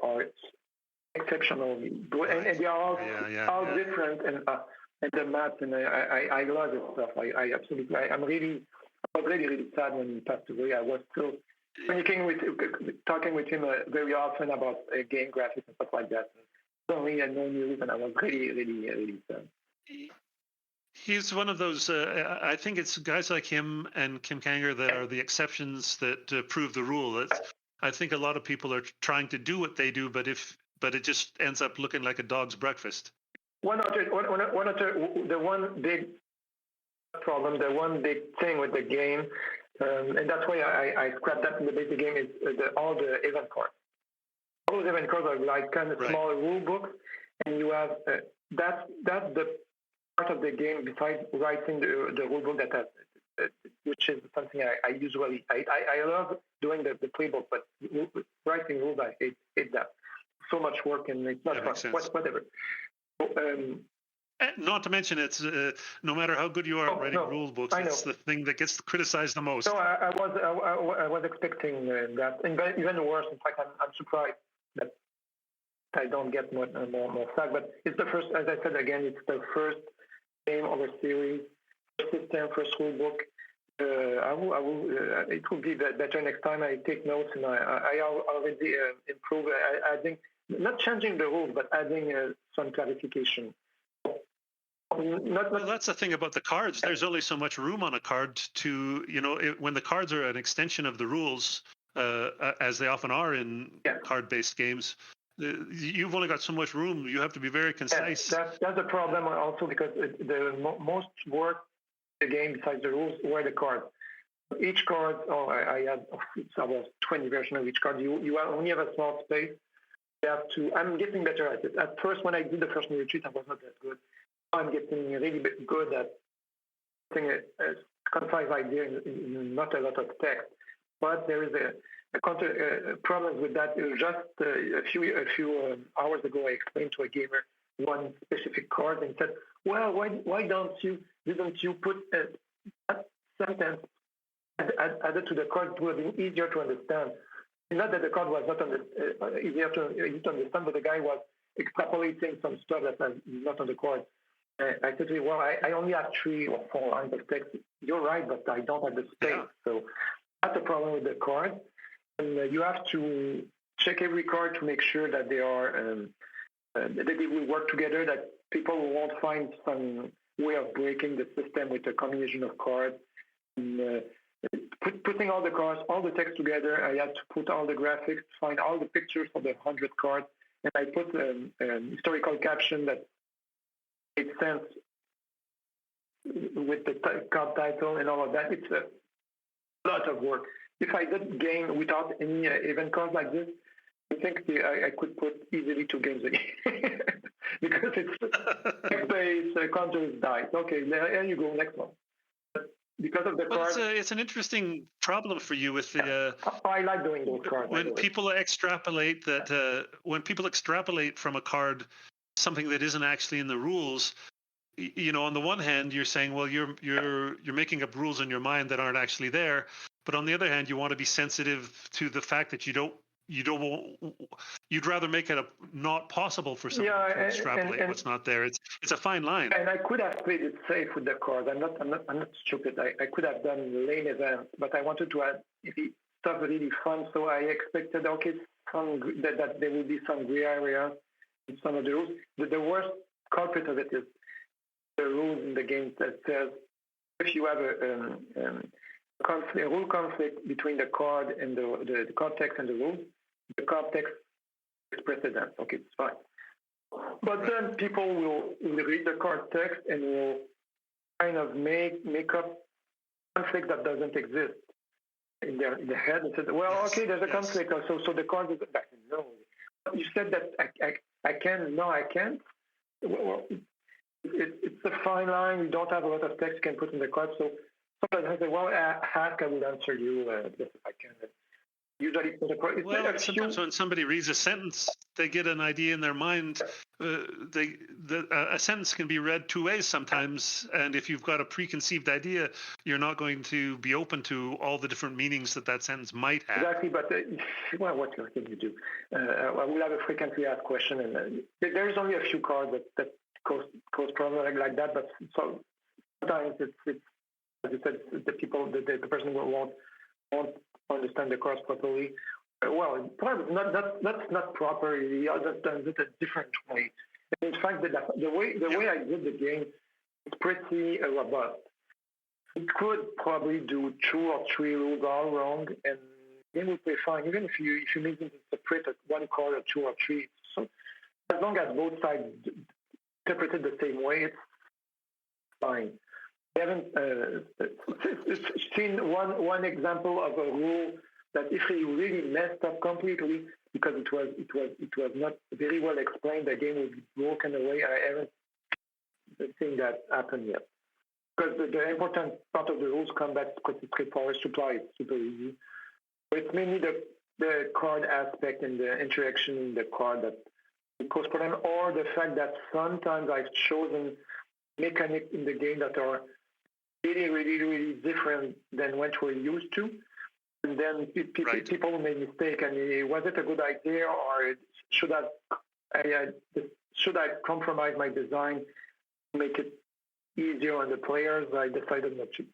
exceptional, and they are all different, and the maps, and I love this stuff. I absolutely. I was really sad when he passed away. I was still talking with him very often about game graphics and stuff like that. Only had no news, and I was really sad. He's one of those. I think it's guys like him and Kim Kanger that are the exceptions that prove the rule. I think a lot of people are trying to do what they do, but it just ends up looking like a dog's breakfast. The one big problem, the one big thing with the game, and that's why I scrapped that in the basic game is all the event cards. All those event cards are like kind of small rule books, and you have that's the part of the game besides writing the rule book that has, which is something I usually I love doing the playbook, but writing rules I hate that. So much work and it's not fun. Whatever. Not to mention, it's no matter how good you are at writing rule books, it's the thing that gets criticized the most. No, I was expecting that, and even worse. In fact, I'm surprised that I don't get more slack. But it's the first, as I said again, it's the first game of a series, first system, first rule book. I will. It will be better next time. I take notes, and I already improve. Adding, not changing the rules, but adding some clarification. Well, that's the thing about the cards. There's only so much room on a card to, when the cards are an extension of the rules, as they often are in card-based games, you've only got so much room. You have to be very concise. That's the problem also, because most work the game besides the rules were the cards. Each card, I had about 20 versions of each card. You only have a small space. You have to. I'm getting better at it. At first, when I did the first new retreat, I was not that good. I'm getting really good at putting a concise idea in not a lot of text. But there is a problem with that. Just a few hours ago, I explained to a gamer one specific card and said, "Well, why didn't you put a sentence added to the card to have been easier to understand?" Not that the card was not easier to understand, but the guy was extrapolating some stuff that was not on the card. I said to him, "Well, I only have 3 or 4 lines of text. You're right, but I don't have the space." Yeah. So that's the problem with the card. And you have to check every card to make sure that they are that they will work together, that people won't find some way of breaking the system with a combination of cards. And, putting all the cards, all the text together, I had to put all the graphics, find all the pictures for the 100 cards, and I put an historical caption that made sense with the card title and all of that. It's a lot of work. If I did game without any event cards like this, I think I could put easily 2 games again because it's text-based, counters, dice. Okay, there you go, next one. Because of the cards, it's an interesting problem for you with the. I like doing those cards. When people extrapolate that, when people extrapolate from a card something that isn't actually in the rules, on the one hand you're saying, well, you're making up rules in your mind that aren't actually there, but on the other hand you want to be sensitive to the fact that you'd rather make it not possible for someone to extrapolate and what's not there. It's a fine line. And I could have played it safe with the cards. I'm not stupid. I could have done lane events, but I wanted to add stuff really fun. So I expected that there will be some gray area in some of the rules. The worst culprit of it is the rules in the game that says if you have a rule conflict between the card and the card text and the rules, the card text is precedent. Okay, it's fine. But then people will read the card text and will kind of make up conflict that doesn't exist in their head and say, well, okay, there's a conflict. So the card is back. No, you said that I can. No, I can't. Well, it's a fine line. You don't have a lot of text you can put in the card. So sometimes I say, well, ask, I will answer you just if I can. Usually, sometimes when somebody reads a sentence, they get an idea in their mind. A sentence can be read 2 ways sometimes, and if you've got a preconceived idea, you're not going to be open to all the different meanings that sentence might have. Exactly, but what can you do? I will have a frequently asked question, and there is only a few cards that cause problems like that. But sometimes it's as you said, the person won't understand the cards properly. Well, probably that's not proper. He understands it a different way. In fact, the way I did the game is pretty robust. It could probably do 2 or 3 rules all wrong, and then we play fine. Even if you make them interpret one card or 2 or 3, so as long as both sides interpret it the same way, it's fine. I haven't seen one example of a rule that if he really messed up completely because it was not very well explained, the game would be broken away. I haven't seen that happen yet. Because the important part of the rules come back because it's straightforward supply. It's super easy. But it's mainly the card aspect and the interaction in the card that cause problem, or the fact that sometimes I've chosen mechanics in the game that are really, really, really different than what we're used to. And then people made mistake. And was it a good idea, or should I compromise my design to make it easier on the players, I decided not to.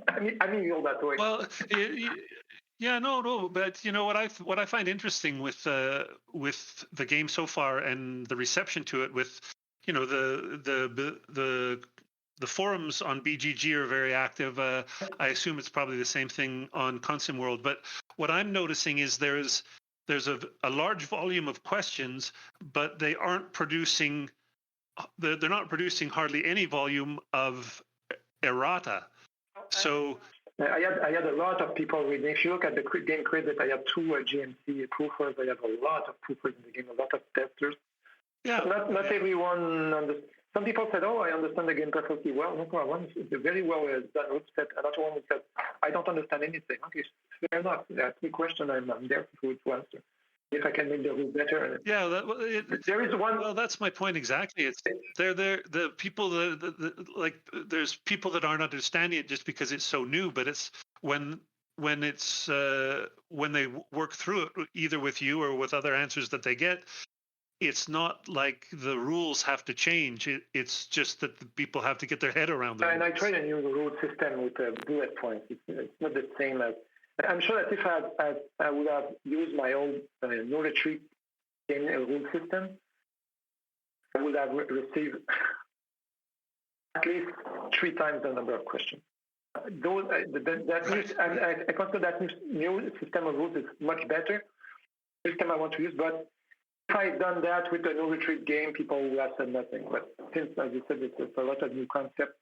I mean, feel that way. Well, yeah, no, but you know what I find interesting with the game so far and the reception to it, with you know the forums on BGG are very active. I assume it's probably the same thing on Consim World. But what I'm noticing is there's a large volume of questions, but they aren't producing. They're not producing hardly any volume of errata. So I had a lot of people reading. If you look at the game credit, I had two GMC proofers. I have a lot of proofers in the game, a lot of testers. yeah, Not everyone understands. Some people said, "Oh, I understand the game perfectly well." No problem. It's a very well done rule set. Another one said, "I don't understand anything." Okay, fair enough. That's the question. I'm there to answer. If I can make the rule better. yeah. There is one. Well, that's my point exactly. It's the people like there's people that aren't understanding it just because it's so new. But it's when it's when they work through it, either with you or with other answers that they get. It's not like the rules have to change. It's just that the people have to get their head around them. And I tried a new rule system with bullet points. It's not the same as. I'm sure that if I would have used my old no retreat game rule system, I would have received at least 3 times the number of questions. Those I consider that new system of rules is much better. System I want to use, but if I had done that with the no retreat game, people would have said nothing. But since, as you said, it's a lot of new concepts,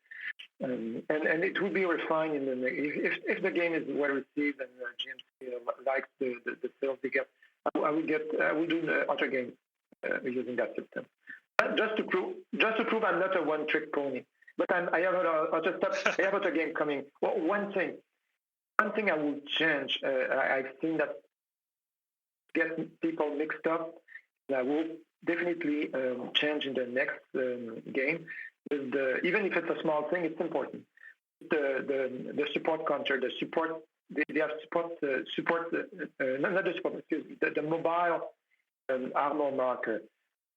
and it will be refined in the if the game is well received and GMC likes the sales they get, I will do the other games using that system. Just to prove I'm not a one-trick pony. But I have other stuff. I have other game coming. Well, one thing I will change. I've seen that get people mixed up. That will definitely change in the next game. Even if it's a small thing, it's important. The support counter, the support, they have not the support, excuse me, the mobile armor marker.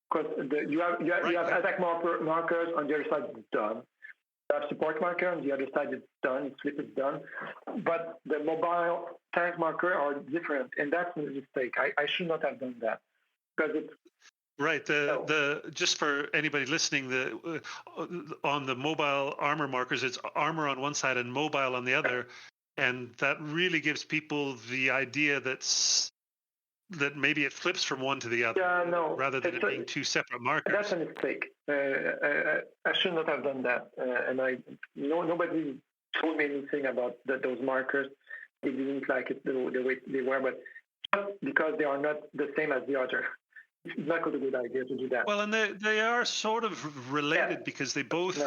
Because you have attack markers on the other side, it's done. You have support marker on the other side, it's done. It's done. But the mobile tank marker are different, and that's a mistake. I should not have done that. It's, right. The just for anybody listening, on the mobile armor markers, it's armor on one side and mobile on the other, and that really gives people the idea that maybe it flips from one to the other, rather than it being 2 separate markers. That's a mistake. I should not have done that, and nobody told me anything about those markers. They didn't like it the way they were, but just because they are not the same as the other. It's not a good idea to do that. Well, and they are sort of related because they both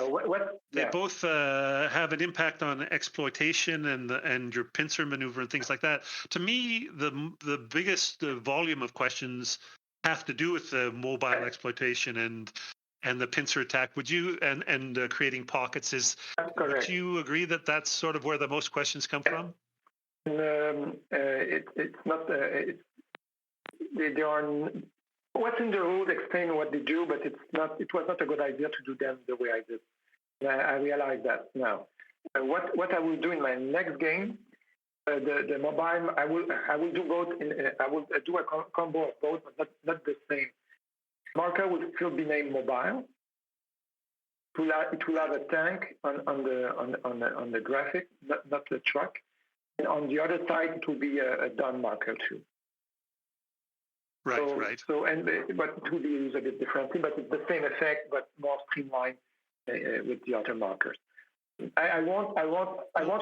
both have an impact on exploitation and your pincer maneuver and things like that. To me, the biggest volume of questions have to do with the mobile exploitation and the pincer attack. Would you and creating pockets is? Would you agree that that's sort of where the most questions come from? It's not. They are. What's in the rules explain what they do, but it's not. It was not a good idea to do them the way I did. I realize that now. What I will do in my next game, the mobile, I will do both. I will do a combo of both, but not the same. Marker will still be named mobile. It will have a tank on the graphic, not the truck. And on the other side, it will be a done marker too. Right. So but it will be used a bit differently, but it's the same effect, but more streamlined with the other markers. I want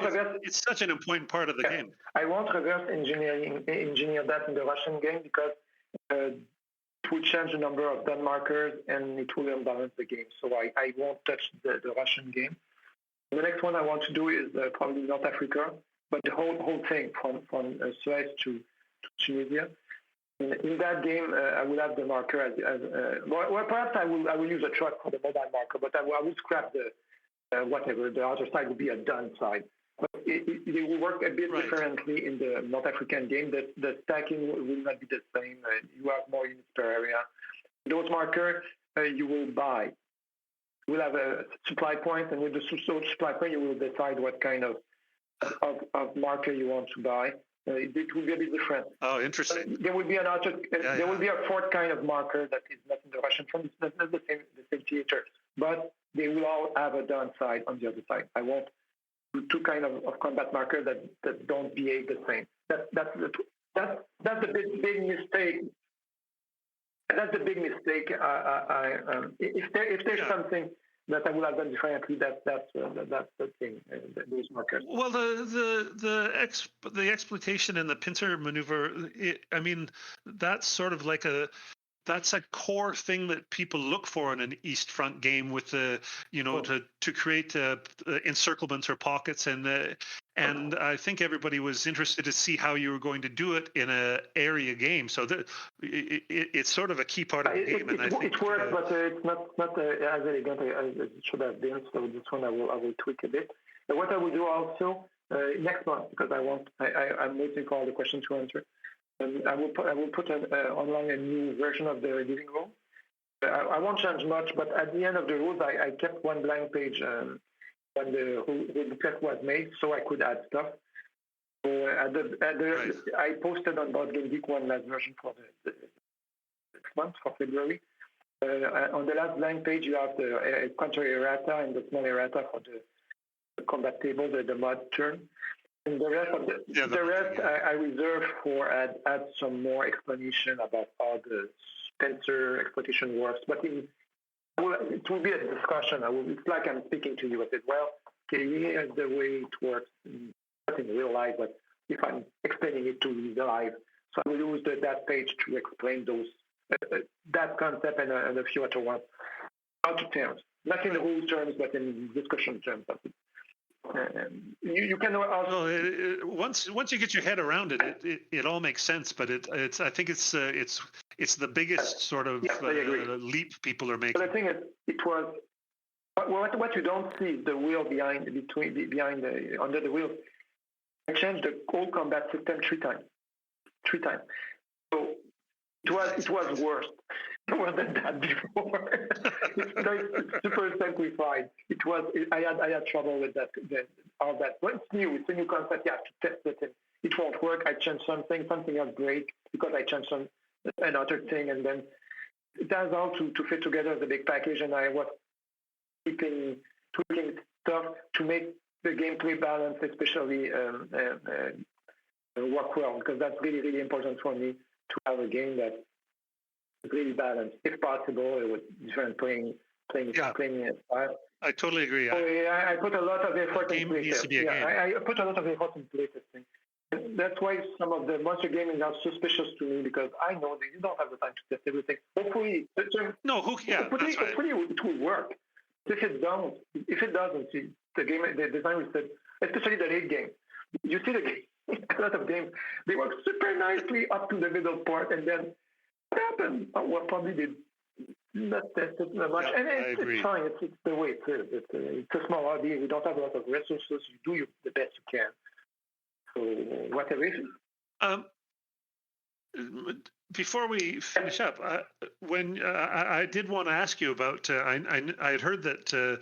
reverse. It's such an important part of the game. I want reverse engineer that in the Russian game because it will change the number of done markers and it will unbalance the game. So I won't touch the Russian game. The next one I want to do is probably North Africa, but the whole thing from Suez to Tunisia. In that game, I will have the marker as well. Perhaps I will use a truck for the mobile marker, but I will scrap the whatever. The other side will be a done side. But it will work a bit differently in the North African game. The stacking will not be the same. You have more units per area. Those markers you will buy. You will have a supply point, and with the supply point, you will decide what kind of marker you want to buy. It will be a bit different. Oh, interesting. There will be will be a fourth kind of marker that is not in the Russian front. It's not the same theater, but they will all have a downside on the other side. I want two kind of combat markers that don't behave the same. That's the big mistake. That's the big mistake. If there's something that I would have done differently, that's the thing. Those markers. Well, the exploitation and the pincer maneuver. I mean, that's sort of like that's a core thing that people look for in an East Front game with the, to create encirclements or pockets. And I think everybody was interested to see how you were going to do it in an area game. So it's sort of a key part of the game. And I think it works, but it's not as elegant as it should have been. So this one I will tweak a bit. And what I will do also next month, because I'm waiting for all the questions to answer. I will put online a new version of the living room. I won't change much, but at the end of the rules, I kept one blank page when the booklet was made, so I could add stuff. So Right. I posted on Board Game Geek one last version for the next month, for February. On the last blank page, you have the counter errata and the small errata for the combat table, the mod turn. And the rest I reserve for add some more explanation about how the Spencer exploitation works. But it will be a discussion. It's like I'm speaking to you. I said, well, okay, here's the way it works, not in real life, but if I'm explaining it to real life. So I will use that page to explain those that concept and a few other ones out of terms. Not in rule terms, but in discussion terms. You can also once you get your head around it all makes sense. But it's I think it's the biggest sort of leap people are making. But I think it was what you don't see is the wheel behind under the wheel. I changed the whole combat system three times. So it was worse. It wasn't that before. It's super simplified. I had trouble with that. All that. Well, it's new. It's a new concept. You have to test it. And it won't work. I changed something else break because I changed another thing, and then it has all to fit together the big package. And I was tweaking stuff to make the gameplay balance, especially work well, because that's really, really important for me to have a game that really balanced, if possible, with different playing style. I totally agree. I put a lot of effort in playtesting. I put a lot of effort in playtesting. And that's why some of the monster gaming are suspicious to me, because I know that you don't have the time to test everything. Hopefully, hopefully it will work. If it doesn't, the design will say, especially the late game. You see the game, a lot of games, they work super nicely up to the middle part, and then what happened? Well, probably they not tested that much. Yeah, and it's fine. It's the way it is. It's a small hobby. We don't have a lot of resources. You do the best you can. So whatever it is. Before we finish up, when I did want to ask you about, I had heard that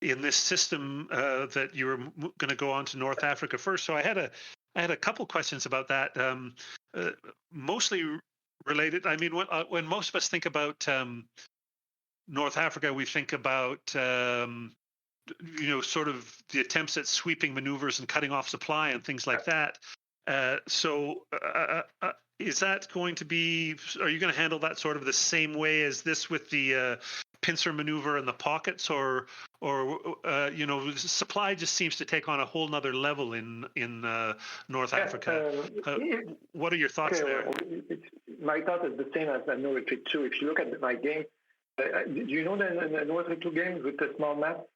in this system that you were going to go on to North Africa first. So I had a couple questions about that, mostly related. I mean, when most of us think about North Africa, we think about sort of the attempts at sweeping maneuvers and cutting off supply and things like that. Is that going to be? Are you going to handle that sort of the same way as this with the pincer maneuver and the pockets, or supply just seems to take on a whole nother level in North Africa? What are your thoughts there? My thought is the same as I know Retreat 2. If you look at my game, do you know the North Retreat 2 game with the small map?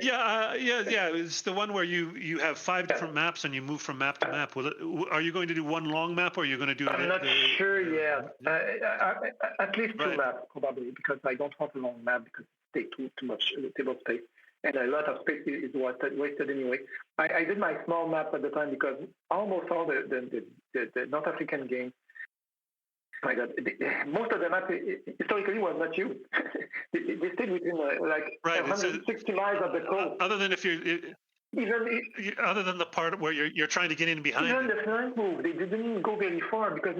Yeah. It's the one where you have 5 different maps and you move from map to map. Are you going to do one long map, or are you going to do? I'm not sure yet. At least 2 maps probably, because I don't want a long map because it takes too much table space, and a lot of space is wasted anyway. I did my small map at the time because almost all the North African games, my God, most of the map historically was not used. they stayed within like Right. 160 miles of the coast. Other than if you're, other than the part where you're trying to get in behind. Even the flank move, they didn't go very far because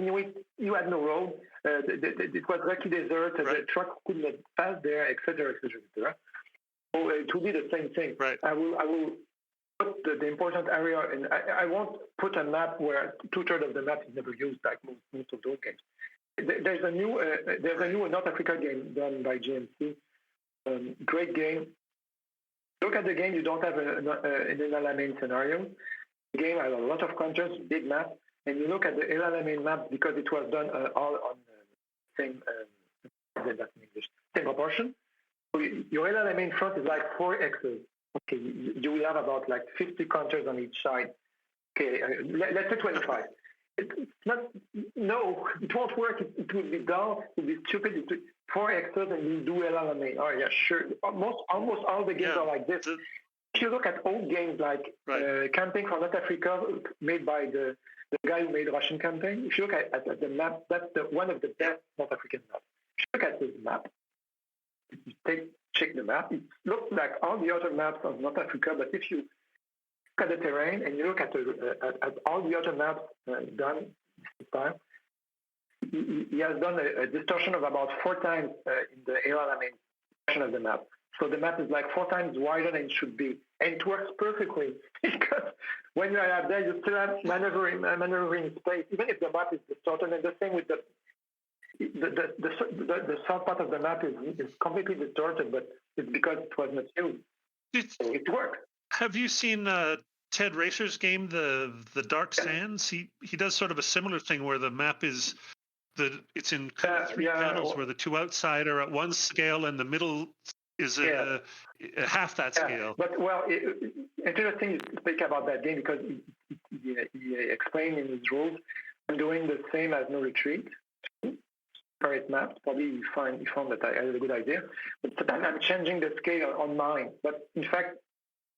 you had no road. It was rocky desert. The truck could not pass there, etc., etc., etc. So it will be the same thing. Right. I will put the important area, and I won't put a map where 2/3 of the map is never used, like most of those games. There's a new North Africa game done by GMC. Great game. Look at the game. You don't have an El Alamein scenario. The game has a lot of counters, big map, and you look at the El Alamein map because it was done all on the same same proportion. So your El Alamein front is like 4 X's. Okay, you will have about like 50 counters on each side. Okay, let's say 25. It's not. No, it won't work. It will be dull. It will be stupid. 4 X's and you do El Alamein. Oh yeah, sure. Almost all the games are like this. If you look at old games like Camping for North Africa, made by the guy who made Russian Campaign, if you look at the map, that's one of the best North African maps. If you look at this map, check the map, it looks like all the other maps of North Africa, but if you look at the terrain and you look at all the other maps done this time, he has done a distortion of about 4 times in the El Alamein portion of the map. So the map is like 4 times wider than it should be. And it works perfectly because when you are there, you still have maneuvering space, even if the map is distorted. And the same with the south part of the map is completely distorted, but it's because it was not used. So it works. Have you seen Ted Racer's game, the Dark Sands? He does sort of a similar thing where the map is it's in 3 panels where the 2 outside are at one scale and the middle is half that scale. But well, interesting to speak about that game because he explained in his rules, I'm doing the same as No Retreat. Separate maps. Probably you found that I had a good idea. But I'm changing the scale on mine. But in fact,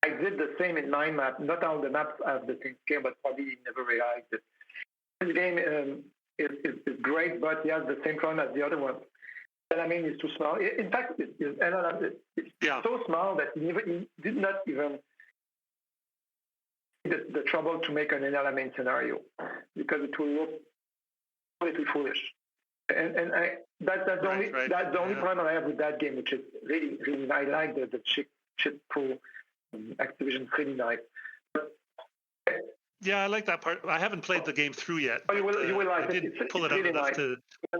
I did the same in my map. Not all the maps have the same scale, but probably you never realized it. This game is great, but he has the same problem as the other one. El Alamein is too small. In fact, it's so small that he did not even the trouble to make an El Alamein scenario because it will look completely foolish. And that's the only problem I have with that game, which is really, really I like the chip pool Activision's really nice. Yeah, I like that part. I haven't played the game through yet. Oh, you will like it. I did pull it up enough to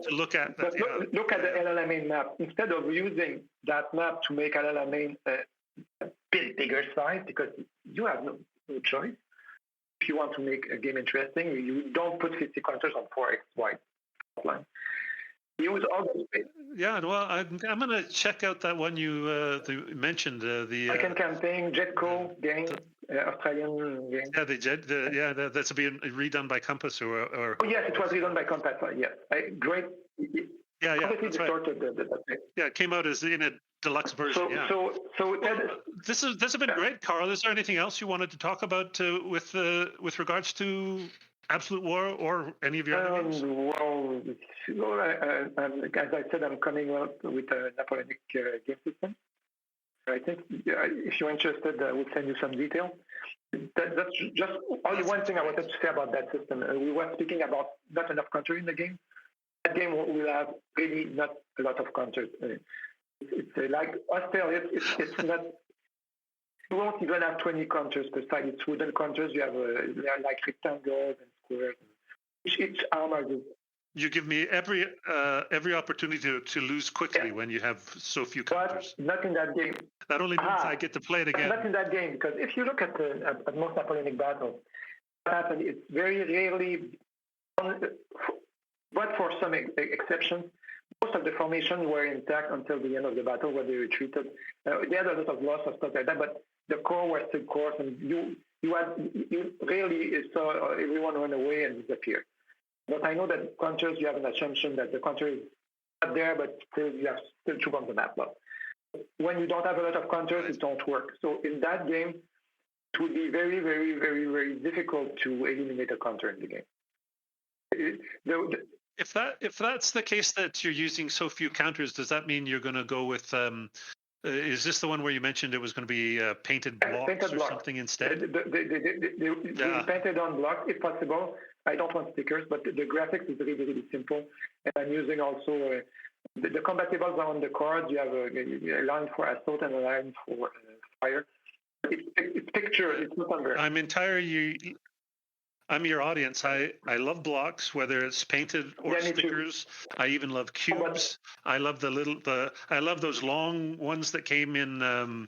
look at. But look at the El Alamein map. Instead of using that map to make El Alamein a bit bigger size, because you have no choice. If you want to make a game interesting, you don't put 50 counters on 4x wide line. Use all the space. Yeah, well, I'm going to check out that one you mentioned. The American Campaign, Jetco game, Australian game. Yeah, that's being redone by Compass or. Oh yes, it was redone by Compass. Yes, great. Yeah, that's distorted right. Yeah, it came out as in a deluxe version. This has been great, Carl. Is there anything else you wanted to talk about with regards to Absolute War or any of your other games? Well, as I said, I'm coming up with a Napoleonic game system. I think if you're interested, I will send you some details. That's just only one thing I wanted to say about that system. We were speaking about not enough counters in the game. That game will have really not a lot of counters. It's like Australia. It's not. You won't even have 20 counters per side. It's wooden counters. You have they are like rectangles and squares. Each arm are just. You give me every opportunity to lose quickly when you have so few counters. But not in that game. That only means I get to play it again. Not in that game, because if you look at most Napoleonic battles, what happens? It's very rarely, but for some exceptions, most of the formations were intact until the end of the battle where they retreated. They had a lot of loss of stuff like that, but the core was still core, and you rarely saw everyone run away and disappear. But I know that counters, you have an assumption that the country is not there, but still you have still troops on the map. But when you don't have a lot of counters, it don't work. So in that game, it would be very, very, very, very difficult to eliminate a counter in the game. if that's the case that you're using so few counters, does that mean you're going to go with? Is this the one where you mentioned it was going to be painted blocks Painted or blocks. something instead? The painted on blocks, if possible. I don't want stickers, but the graphics is really, really simple. And I'm using also the compatibles on the cards. You have a line for assault and a line for fire. It's picture. It's not number. I'm your audience. I love blocks, whether it's painted or stickers. I even love cubes. I love I love those long ones that came in the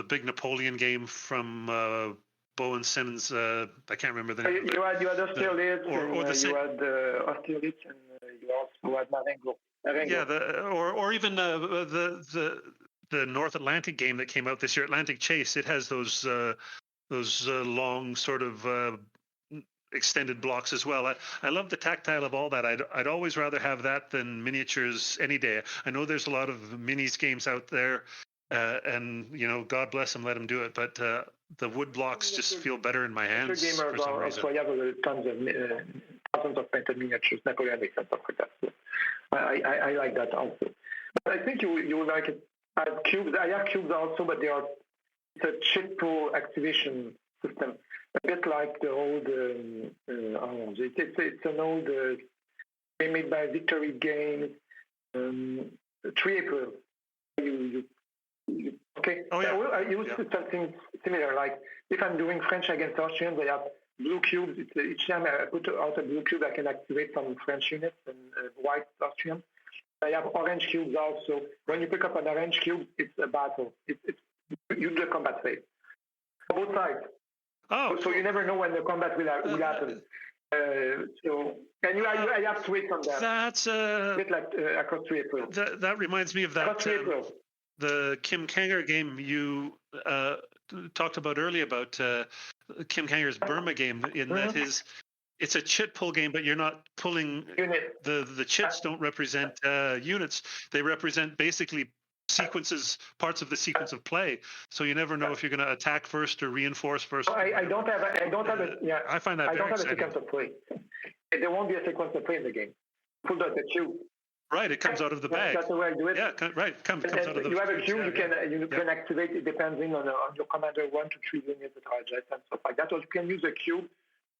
big Napoleon game from Bo and Simmons. I can't remember the name. You had Austerlitz, you had Austerlitz, and you also had Marengo. Yeah, or even the North Atlantic game that came out this year, Atlantic Chase. It has those long sort of extended blocks as well. I love the tactile of all that. I'd always rather have that than miniatures any day. I know there's a lot of minis games out there, and God bless them, let them do it. But the wood blocks just feel better in my hands for some reason. So I have thousands of painted miniatures, Napoleonic and stuff like that. So I like that also. But I think you would like it. Cubes. I have cubes also, but it's a chip pool activation system, a bit like the old. It's an old game made by Victory Games. 3 April. Okay. Oh, yeah. I use something similar. Like if I'm doing French against Austrians, I have blue cubes. Each time I put out a blue cube, I can activate some French units and white Austrians. I have orange cubes also. When you pick up an orange cube, it's a battle. You do the combat phase. Both sides. Oh, so you never know when the combat will happen. I have to wait on that. That's a bit like across 3 April. That reminds me of that. The Kim Kanger game you talked about earlier about Kim Kanger's Burma game. That it's a chit pull game, but you're not pulling the chits don't represent units. They represent basically parts of the sequence of play. So you never know if you're going to attack first or reinforce first. I don't have I find that I don't have exciting. a sequence of play. There won't be a sequence of play in the game. Pull out the cube. Right, it comes out of the bag. That's the way I do it. Yeah, right, comes out of the. You have a cube. You can activate it depending on your commander 1 to 3 units that are adjacent and stuff like that. Or you can use a cube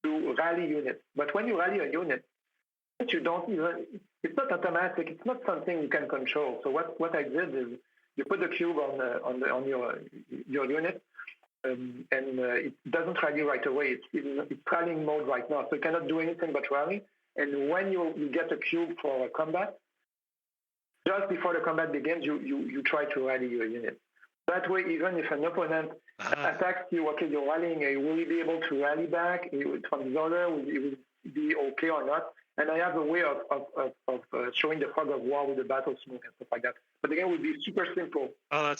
to rally units. But when you rally a unit, you don't even. It's not automatic. It's not something you can control. So what I did is you put the cube on your unit, and it doesn't rally right away. It's rallying mode right now, so you cannot do anything but rally. And when you get a cube for a combat, just before the combat begins, you try to rally your unit. That way, even if an opponent attacks you, okay, you're rallying, will you be able to rally back from the order? Will it be okay or not? And I have a way of showing the fog of war with the battle smoke and stuff like that. But again, it would be super simple. Oh,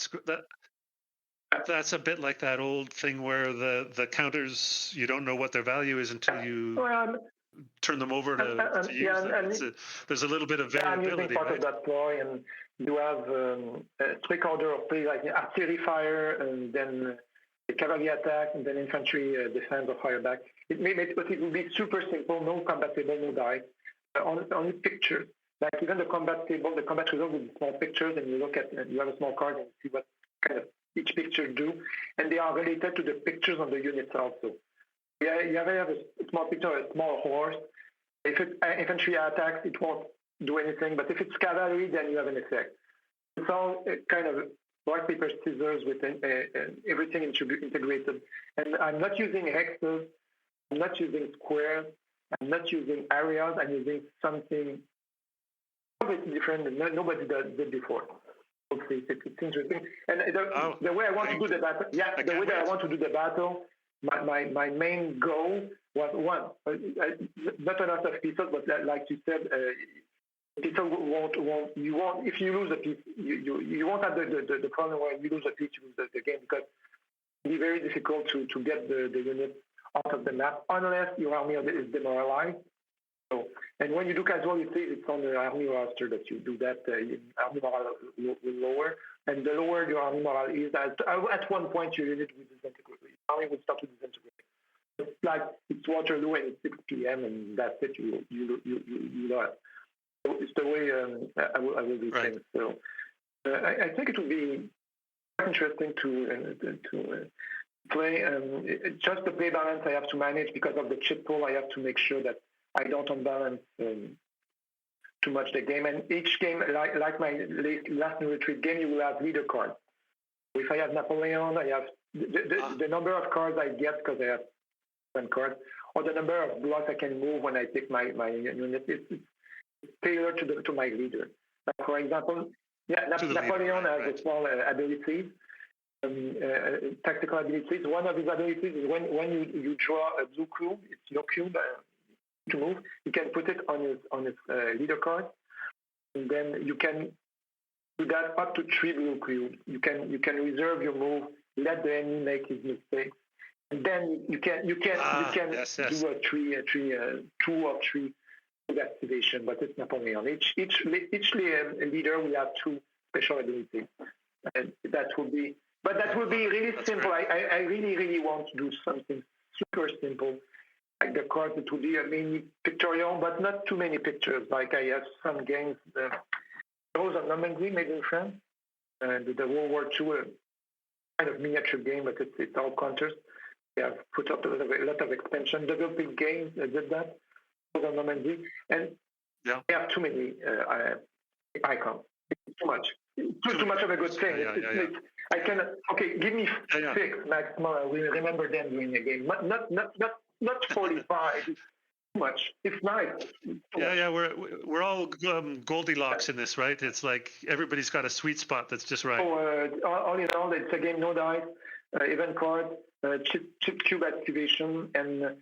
that's a bit like that old thing where the counters, you don't know what their value is until you turn them over to use them. There's a little bit of variability. I'm using part of that ploy, and you have a quick order of play like artillery fire, and then cavalry attack, and then infantry defense or fire back. But it will be super simple, no combat table, no die, only pictures. Like even the combat table, the combat result will be small pictures, and you look at, and you have a small card and see what kind of each picture do, and they are related to the pictures on the units also. Yeah, you have a small picture, a small horse. If it's infantry attacks, it won't do anything, but if it's cavalry, then you have an effect. It's all kind of rock, paper, scissors with everything integrated. And I'm not using hexes, I'm not using squares, I'm not using areas, I'm using something completely different that nobody did before. It's interesting. And the way I want to do the battle, I want to do the battle, my main goal was one, not a lot of pieces, but like you said, people won't, if you lose a piece, you won't have the problem where you lose a piece, you lose the game, because it'll be very difficult to get the unit out of the map unless your army is demoralized. So, and when you do casualties, it's on the army roster that you do that. Army morale will lower, and the lower your army morale is, at one point your unit will disintegrate. Your army will start to disintegrate. like it's Waterloo and it's 6 p.m. and that's it. You lost. So it's the way I will do things. So I think it would be interesting to play. Just the play balance I have to manage because of the chip pool. I have to make sure that I don't unbalance too much the game. And each game, like my last New Retreat game, you will have leader cards. If I have Napoleon, I have the number of cards I get because I have 10 cards, or the number of blocks I can move when I take my unit. It's tailored to my leader. Like for example, Napoleon has a small abilities, tactical abilities. One of his abilities is when you draw a blue cube, it's your cube to move. You can put it on his leader card, and then you can do that up to 3 blue cubes. You can reserve your move, let the enemy make his mistakes, and then you can do a 2 or 3 activation. But it's Napoleon. Each leader will have 2 special abilities, and that will be really simple. Great. I really want to do something super simple. Like the cards, it will be a mini pictorial, but not too many pictures. Like I have some games, those are Normandy made in France, and the World War II kind of miniature game, but it's all counters. They have put up a lot of expansion. Developing games did that. Those are Normandy, and they have too many icons. It's too much. Too much of a good thing. I cannot. Okay, give me 6 maximum. I will remember them during the game. Not 45. It's too much. It's nice. We're all Goldilocks in this, right? It's like everybody's got a sweet spot that's just right. So all in all, it's a game no dice, event card, chip cube activation, and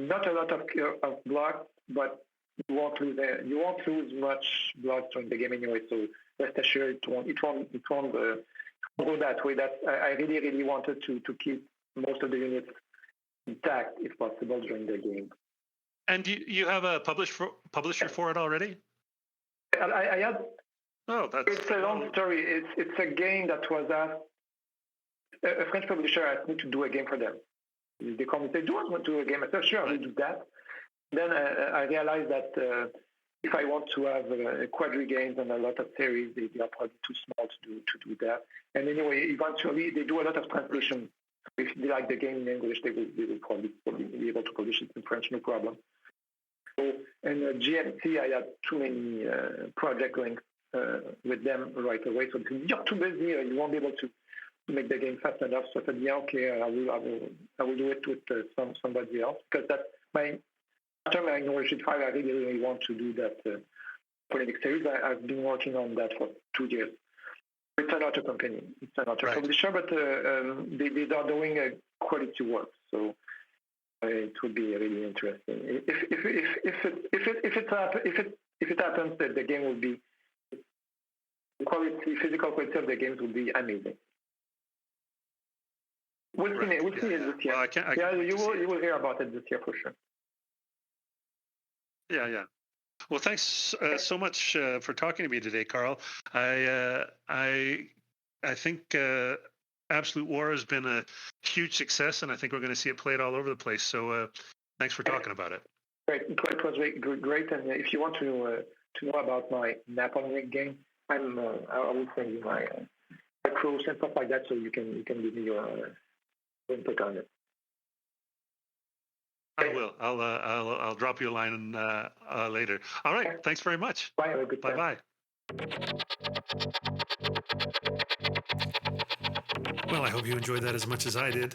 not a lot of blocks, but you won't lose much blocks during the game anyway. So rest assured, it won't go that way. I really wanted to keep most of the units intact if possible during the game. And you have a publisher for it already? I had. Oh, it's a long story. It's a game that was asked. A French publisher asked me to do a game for them. They called me and said, "Do you want to do a game?" I said, "Sure, I will do that." Then I realized that if I want to have quadri games and a lot of series, they are probably too small to do that. And anyway, eventually they do a lot of translation. If they like the game in English, they will probably be able to publish it in French, no problem. So, and GMT, I had too many projects going with them right away. So you're too busy, you won't be able to make the game fast enough. So I said, okay, I will do it with somebody else because after my Norwich 5, I really want to do that polemic series. I've been working on that for 2 years. It's another company. It's another publisher, but they are doing a quality work. So it would be really interesting. If it happens that the game will be physical quality of the games will be amazing. We'll see it this year. You will hear about it this year for sure. Yeah. Well, thanks so much for talking to me today, Carl. I think Absolute War has been a huge success, and I think we're going to see it played all over the place. So thanks for talking about it. Great. It was great. And if you want to know about my Napoleon game, I will send you my pros and stuff like that, so you can give me your input on it. I will. I'll drop you a line later. All right. Okay. Thanks very much. Bye. Have a good time. Bye. Well, I hope you enjoyed that as much as I did.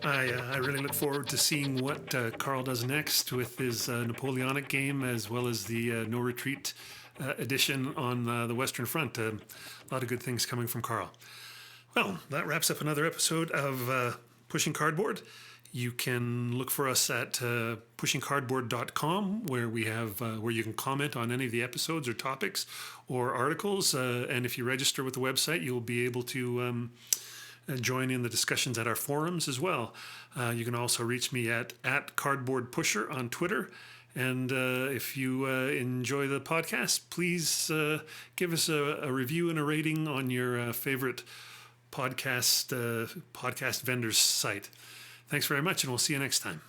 I really look forward to seeing what Carl does next with his Napoleonic game, as well as the No Retreat edition on the Western Front. A lot of good things coming from Carl. Well, that wraps up another episode of Pushing Cardboard. You can look for us at pushingcardboard.com, where we have where you can comment on any of the episodes or topics or articles. And if you register with the website, you'll be able to join in the discussions at our forums as well. You can also reach me at Cardboard Pusher on Twitter. And if you enjoy the podcast, please give us a review and a rating on your favorite podcast vendor's site. Thanks very much, and we'll see you next time.